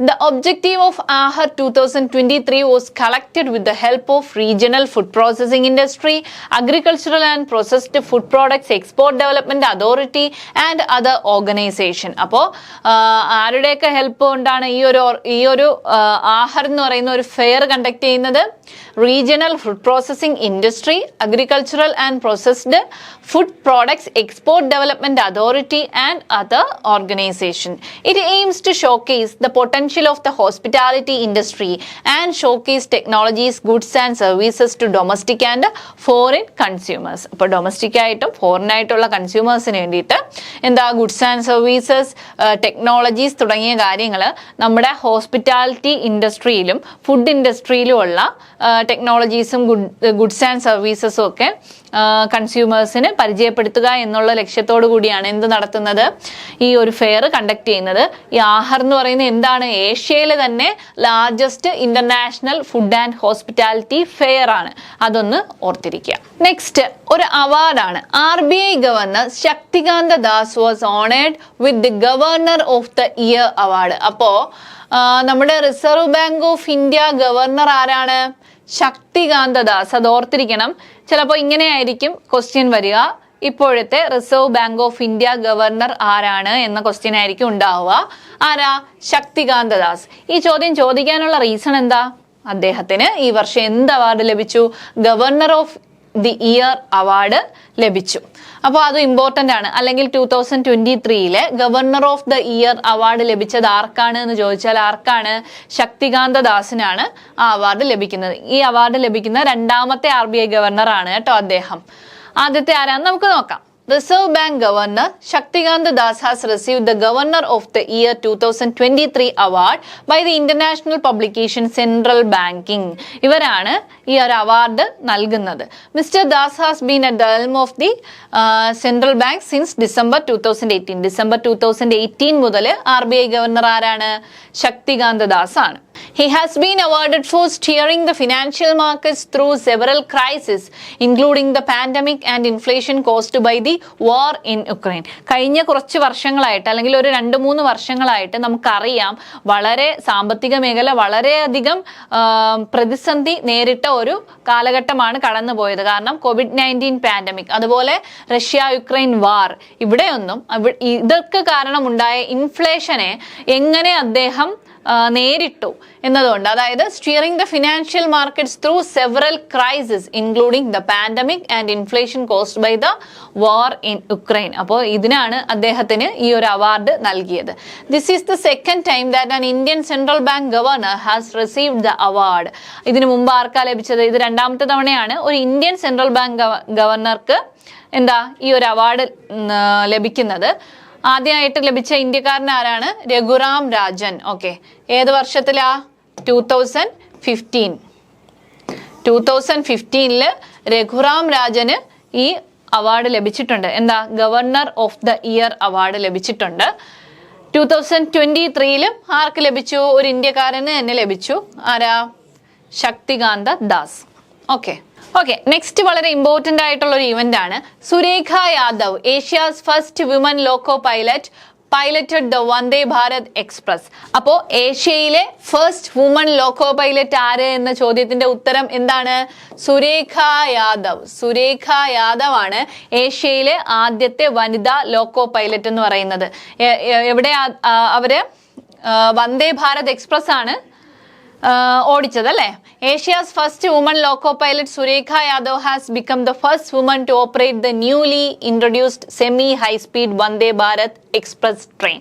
the objective of Aahar 2023 was collected with the help of regional food processing industry, agricultural and processed food products export development authority and other organisation. അപ്പോൾ ആരുടെയൊക്കെ help കൊണ്ടാണ് ഈ ഒരു ആഹർ എന്ന് പറയുന്ന ഒരു ഫെയർ കണ്ടക്ട് ചെയ്യുന്നത്? Regional food processing industry, agricultural and processed food products export development authority and other organization. It aims to showcase the potential of the hospitality industry and showcase technologies, goods and services to domestic and foreign consumers. അപ്പോൾ domestic ആയിട്ടും foreign ആയിട്ടുള്ള കൺസ്യൂമേഴ്സിന് വേണ്ടിയിട്ട് എന്താ goods and services, technologies തുടങ്ങിയ കാര്യങ്ങൾ നമ്മുടെ hospitality ഇൻഡസ്ട്രിയിലും food ഇൻഡസ്ട്രിയിലും ഉള്ള ടെക്നോളജീസും ഗുഡ്സ് ആൻഡ് സർവീസസും ഒക്കെ കൺസ്യൂമേഴ്സിന് പരിചയപ്പെടുത്തുക എന്നുള്ള ലക്ഷ്യത്തോടു കൂടിയാണ് എന്ത് നടത്തുന്നത്? ഈ ഒരു ഫെയർ കണ്ടക്ട് ചെയ്യുന്നത്. ഈ ആഹർ എന്ന് പറയുന്നത് എന്താണ്? ഏഷ്യയിലെ തന്നെ largest international food and hospitality fair ആണ്. അതൊന്ന് ഓർത്തിരിക്കുക. നെക്സ്റ്റ് ഒരു അവാർഡാണ്. RBI governor Shaktikanta Das was honoured with the governor of the year award. അപ്പോ നമ്മുടെ reserve bank of India governor ആരാണ്? ശക്തികാന്ത ദാസ്. അത് ഓർത്തിരിക്കണം. ചിലപ്പോൾ ഇങ്ങനെയായിരിക്കും ക്വസ്റ്റ്യൻ വരിക, ഇപ്പോഴത്തെ reserve bank of India governor ആരാണ് എന്ന ക്വസ്റ്റ്യൻ ആയിരിക്കും ഉണ്ടാവുക. ആരാ? ശക്തികാന്ത ദാസ്. ഈ ചോദ്യം ചോദിക്കാനുള്ള റീസൺ എന്താ? അദ്ദേഹത്തിന് ഈ വർഷം എന്ത് അവാർഡ് ലഭിച്ചു? Governor of the year award ലഭിച്ചു. അപ്പോൾ അത് ഇമ്പോർട്ടൻ്റ് ആണ്. അല്ലെങ്കിൽ 2023 governor of the year award ലഭിച്ചത് ആർക്കാണ് എന്ന് ചോദിച്ചാൽ ആർക്കാണ്? ശക്തികാന്ത ദാസിനാണ് ആ അവാർഡ് ലഭിക്കുന്നത്. ഈ അവാർഡ് ലഭിക്കുന്ന രണ്ടാമത്തെ RBI ഗവർണർ ആണ് കേട്ടോ അദ്ദേഹം. ആദ്യത്തെ ആരാന്ന് നമുക്ക് നോക്കാം. Reserve Bank Governor Shaktikant Das has received the Governor of the Year 2023 award by the international publication Central Banking. ഇവരാണ് ഈ ഒരു അവാർഡ് നൽകുന്നത്. Mister Das has been at the helm of the central bank since December 2018. December 2018 മുതൽ RBI governor ആരാണ്? ശക്തികാന്ത ദാസ് ആണ്. He has been awarded for steering the financial markets through several crises, including the pandemic and inflation caused by the war in Ukraine. കഴിഞ്ഞ കുറച്ച് വർഷങ്ങളായിട്ട് അല്ലെങ്കിൽ ഒരു 2-3 വർഷങ്ങളായിട്ട് നമുക്കറിയാം വളരെ സാമ്പത്തിക മേഖല വളരെയധികം പ്രതിസന്ധി നേരിട്ട ഒരു കാലഘട്ടമാണ് കടന്നുപോയത്. കാരണം COVID-19 പാൻഡമിക്, അതുപോലെ റഷ്യ-യുക്രൈൻ വാർ, ഇവിടെയൊന്നും ഇതൊക്കെ കാരണമുണ്ടായ ഇൻഫ്ലേഷനെ എങ്ങനെ അദ്ദേഹം നേരിട്ടു എന്നതുകൊണ്ട്, അതായത് steering the financial markets through several crisis including the pandemic and inflation caused by the war in Ukraine. അപ്പോൾ ഇതിനാണ് അദ്ദേഹത്തിന് ഈ ഒരു അവാർഡ് നൽകിയത്. This is the second time that an Indian central bank governor has received the award. ഇതിനു മുമ്പ് ആർക്കാ ലഭിച്ചത്? ഇത് രണ്ടാമത്തെ തവണയാണ് ഒരു ഇന്ത്യൻ സെൻട്രൽ ബാങ്ക് ഗവർണർക്ക് ഈ ഒരു അവാർഡ് ലഭിക്കുന്നത്. ആദ്യമായിട്ട് ലഭിച്ച ഇന്ത്യക്കാരൻ ആരാണ്? രഘുറാം രാജൻ. ഓക്കെ, ഏത് വർഷത്തിലാ? 2015 രഘുറാം രാജന് ഈ അവാർഡ് ലഭിച്ചിട്ടുണ്ട്. Governor of the year award ലഭിച്ചിട്ടുണ്ട്. 2023 ആർക്ക് ലഭിച്ചു? ഒരു ഇന്ത്യക്കാരന് തന്നെ ലഭിച്ചു. ആരാ? ശക്തികാന്ത ദാസ്. ഓക്കെ, നെക്സ്റ്റ് വളരെ ഇമ്പോർട്ടന്റ് ആയിട്ടുള്ള ഒരു ഇവന്റ് ആണ്. Surekha Yadav, Asia's first women loco piloted the Vande Bharat express. അപ്പോ ഏഷ്യയിലെ ഫസ്റ്റ് വുമൺ ലോക്കോ പൈലറ്റ് ആര് എന്ന ചോദ്യത്തിന്റെ ഉത്തരം എന്താണ്? സുരേഖ യാദവ് ആണ് ഏഷ്യയിലെ ആദ്യത്തെ വനിതാ ലോക്കോ പൈലറ്റ് എന്ന് പറയുന്നത്. എവിടെ അവര് വന്ദേ ഭാരത് എക്സ്പ്രസ് ആണ് ഓടിച്ചത് അല്ലേ? Asia's first woman loco pilot Surekha Yadav has become the first woman to operate the newly introduced semi high speed Vande Bharat express train.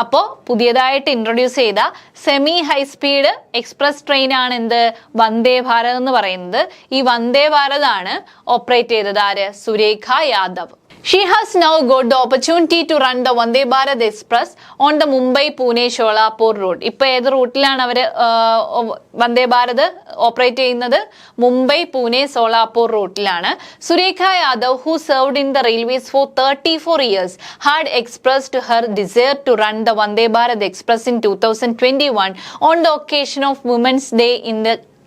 അപ്പോൾ പുതിയതായിട്ട് ഇൻട്രൊഡ്യൂസ് ചെയ്ത semi high speed express train ആണ് വന്ദേ ഭാരത് എന്ന് പറയുന്നത്. ഈ വന്ദേ ഭാരത് ആണ് ഓപ്പറേറ്റ് ചെയ്തത് ആര്? Surekha Yadav. She has now got the opportunity to run the Vande Bharat Express on the Mumbai-Pune Sholapur route. ഇപ്പോൾ ഏത് റൂട്ടിലാണ് അവർ വന്ദേ ഭാരത് ഓപ്പറേറ്റ് ചെയ്യുന്നത്? മുംബൈ പൂനെ സോളാപൂർ റൂട്ടിലാണ്. Surekha Yadav, who served in the railways for 34 years, had expressed her desire to run the Vande Bharat Express in 2021 on the occasion of Women's Day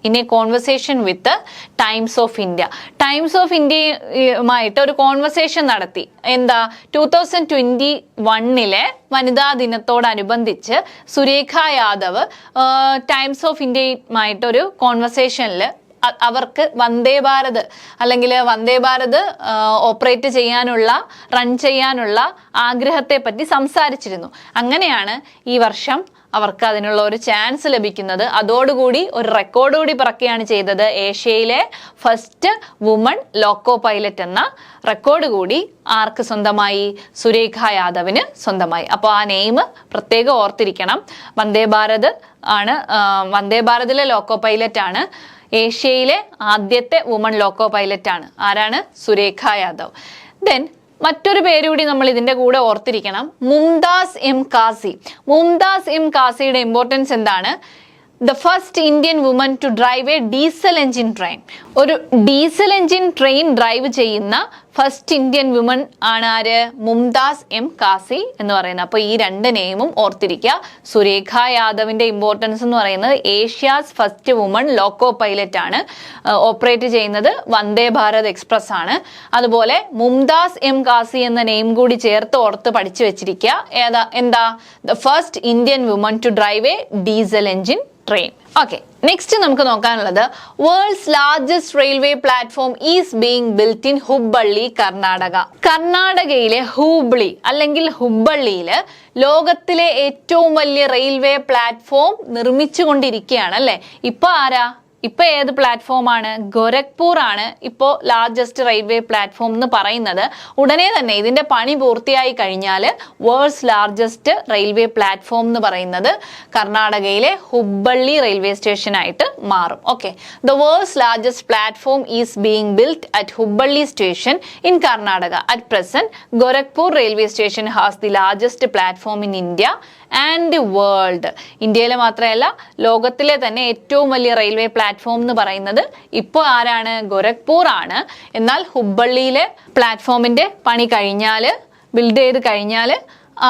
in a conversation with Times of India. Times of ഇന്ത്യയുമായിട്ട് ഒരു conversation നടത്തി. എന്താ, 2021 വനിതാ ദിനത്തോടനുബന്ധിച്ച് Surekha Yadav Times of ഇന്ത്യയുമായിട്ട് ഒരു കോൺവെർസേഷനിൽ അവർക്ക് വന്ദേ ഭാരത് അല്ലെങ്കിൽ വന്ദേ ഭാരത് ഓപ്പറേറ്റ് ചെയ്യാനുള്ള, റൺ ചെയ്യാനുള്ള ആഗ്രഹത്തെ പറ്റി സംസാരിച്ചിരുന്നു. അങ്ങനെയാണ് ഈ വർഷം അവർക്ക് അതിനുള്ള ഒരു ചാൻസ് ലഭിക്കുന്നത്. അതോടുകൂടി ഒരു റെക്കോർഡ് കൂടി പിറക്കുകയാണ് ചെയ്തത്. ഏഷ്യയിലെ ഫസ്റ്റ് വുമൺ ലോക്കോ പൈലറ്റ് എന്ന റെക്കോർഡ് കൂടി ആർക്ക് സ്വന്തമായി? സുരേഖ യാദവിന് സ്വന്തമായി. അപ്പോൾ ആ നെയിം പ്രത്യേകം ഓർത്തിരിക്കണം. വന്ദേ ഭാരത് ആണ്, വന്ദേ ഭാരതിലെ ലോക്കോ പൈലറ്റ് ആണ്. ഏഷ്യയിലെ ആദ്യത്തെ വുമൺ ലോക്കോ പൈലറ്റ് ആണ്. ആരാണ്? സുരേഖ യാദവ്. ദെൻ മറ്റൊരു പേര് കൂടി നമ്മൾ ഇതിന്റെ കൂടെ ഓർത്തിരിക്കണം, മുംതാസ് എം കാസി. മുംതാസ് എം കാസിയുടെ ഇമ്പോർട്ടൻസ് എന്താണ്? The first Indian woman to drive a diesel engine train. ഒരു ഡീസൽ എഞ്ചിൻ ട്രെയിൻ ഡ്രൈവ് ചെയ്യുന്ന ഫസ്റ്റ് ഇന്ത്യൻ വുമൺ ആണ് ആര്? മുംതാസ് എം കാസി എന്ന് പറയുന്നത്. അപ്പോൾ ഈ രണ്ട് നെയിമും ഓർത്തിരിക്കുക. സുരേഖ യാദവിന്റെ ഇമ്പോർട്ടൻസ് എന്ന് പറയുന്നത് Asia's first woman loco pilot ആണ്. ഓപ്പറേറ്റ് ചെയ്യുന്നത് വന്ദേ ഭാരത് എക്സ്പ്രസ് ആണ്. അതുപോലെ മുംതാസ് എം കാസി എന്ന നെയിം കൂടി ചേർത്ത് ഓർത്ത് പഠിച്ചു വെച്ചിരിക്കുക. എന്താ? The first Indian woman to drive a diesel engine train. Okay, next നമുക്ക് നോക്കാനുള്ളത് world's largest railway platform is being built in Hubballi, Karnataka. കർണാടകയിലെ ഹൂബ്ലി അല്ലെങ്കിൽ ഹുബ്ബള്ളിയില് ലോകത്തിലെ ഏറ്റവും വലിയ റെയിൽവേ പ്ലാറ്റ്ഫോം നിർമ്മിച്ചുകൊണ്ടിരിക്കുകയാണ് അല്ലെ. ഇപ്പൊ ആരാ? ഇപ്പൊ ഏത് പ്ലാറ്റ്ഫോം ആണ്? ഗോരഖ്പൂർ ആണ് ഇപ്പോൾ ലാർജസ്റ്റ് റെയിൽവേ പ്ലാറ്റ്ഫോം എന്ന് പറയുന്നത്. ഉടനെ തന്നെ ഇതിന്റെ പണി പൂർത്തിയായി കഴിഞ്ഞാൽ വേൾഡ്സ് ലാർജസ്റ്റ് റെയിൽവേ പ്ലാറ്റ്ഫോം എന്ന് പറയുന്നത് കർണാടകയിലെ ഹുബ്ബള്ളി റെയിൽവേ സ്റ്റേഷൻ ആയിട്ട് മാറും. Okay, the world's largest platform is being built at Hubballi station in Karnataka. At present Gorakhpur railway station has the largest platform in India and world. ഇന്ത്യയിലെ മാത്രമല്ല ലോകത്തിലെ തന്നെ ഏറ്റവും വലിയ റെയിൽവേ പ്ലാറ്റ്ഫോം എന്ന് പറയുന്നത് ഇപ്പോൾ ആരാണ്? ഗോരഖ്പൂർ ആണ്. എന്നാൽ ഹുബ്ബള്ളിയിലെ പ്ലാറ്റ്ഫോമിന്റെ പണി കഴിഞ്ഞാൽ, ബിൽഡ് ചെയ്ത് കഴിഞ്ഞാൽ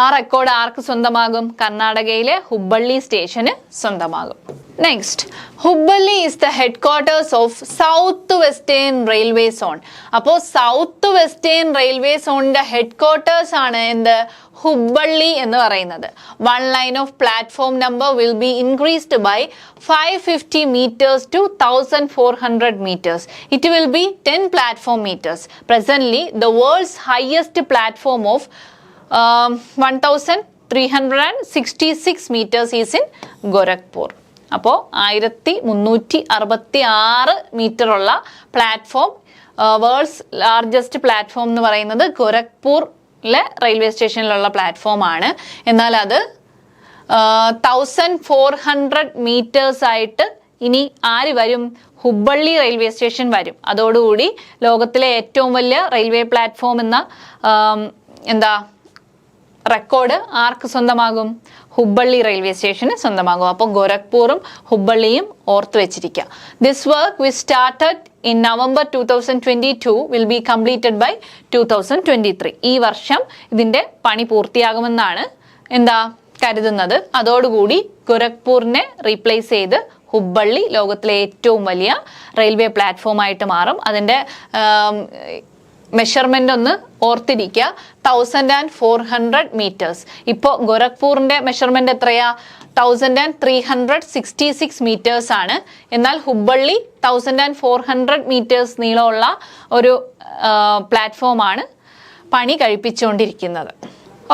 ആ റെക്കോർഡ് ആർക്ക് സ്വന്തമാകും? കർണാടകയിലെ ഹുബ്ബള്ളി സ്റ്റേഷന് സ്വന്തമാകും. Next, Hubballi is the headquarters of south western railway zone. അപ്പോൾ സൗത്ത് വെസ്റ്റേൺ റെയിൽവേ സോണിന്റെ ഹെഡ് ക്വാർട്ടേഴ്സ് ആണ് എന്ത്? ഹുബ്ബള്ളി എന്ന് പറയുന്നത്. One line of platform number will be increased by 550 meters to 1400 meters. It will be 10 platform meters. Presently, the world's highest platform of 1366 meters is in Gorakhpur. അപ്പോൾ 1366 metre ഉള്ള platform, world's largest platform എന്ന് പറയുന്നത് ഗോരഖ്പൂരിലെ railway സ്റ്റേഷനിലുള്ള platform ആണ്. എന്നാൽ അത് 1400 metres ആയിട്ട് ഇനി ആര് വരും? ഹുബ്ബള്ളി റെയിൽവേ സ്റ്റേഷൻ വരും. അതോടുകൂടി ലോകത്തിലെ ഏറ്റവും വലിയ റെയിൽവേ പ്ലാറ്റ്ഫോം എന്ന റെക്കോർഡ് ആർക്ക് സ്വന്തമാകും? ഹുബ്ബള്ളി റെയിൽവേ സ്റ്റേഷന് സ്വന്തമാകും. അപ്പോൾ ഗോരഖ്പൂറും ഹുബ്ബള്ളിയും ഓർത്ത് വെച്ചിരിക്കുക. This work which started in November 2022 will be completed by 2023. ഈ വർഷം ഇതിന്റെ പണി പൂർത്തിയാകുമെന്നാണ് കരുതുന്നത്. അതോടുകൂടി ഗോരഖ്പൂരിനെ റീപ്ലേസ് ചെയ്ത് ഹുബ്ബള്ളി ലോകത്തിലെ ഏറ്റവും വലിയ റെയിൽവേ പ്ലാറ്റ്ഫോം ആയിട്ട് മാറും. അതിന്റെ മെഷർമെന്റ് ഒന്ന് ഓർത്തിരിക്കുക, 1400 മീറ്റേഴ്സ്. ഇപ്പോൾ ഗോരഖ്പൂറിന്റെ മെഷർമെന്റ് എത്രയാ? 1366 മീറ്റേഴ്സ് ആണ്. എന്നാൽ ഹുബ്ബള്ളി 1400 മീറ്റേഴ്സ് നീളമുള്ള ഒരു പ്ലാറ്റ്ഫോമാണ് പണി കഴിപ്പിച്ചുകൊണ്ടിരിക്കുന്നത്.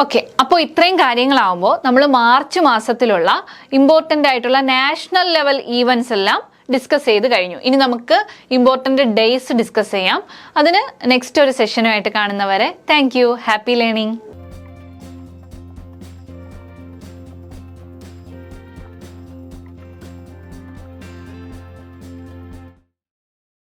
ഓക്കെ, അപ്പോൾ ഇത്രയും കാര്യങ്ങളാവുമ്പോൾ നമ്മൾ മാർച്ച് മാസത്തിലുള്ള ഇമ്പോർട്ടൻ്റ് ആയിട്ടുള്ള നാഷണൽ ലെവൽ ഈവൻസ് എല്ലാം ഡിസ്കസ് ചെയ്ത് കഴിഞ്ഞു. ഇനി നമുക്ക് ഇമ്പോർട്ടൻ്റ് ഡേയ്സ് ഡിസ്കസ് ചെയ്യാം. അതിന് നെക്സ്റ്റ് ഒരു സെഷനുമായിട്ട് കാണുന്നവരെ താങ്ക് യു. Happy learning.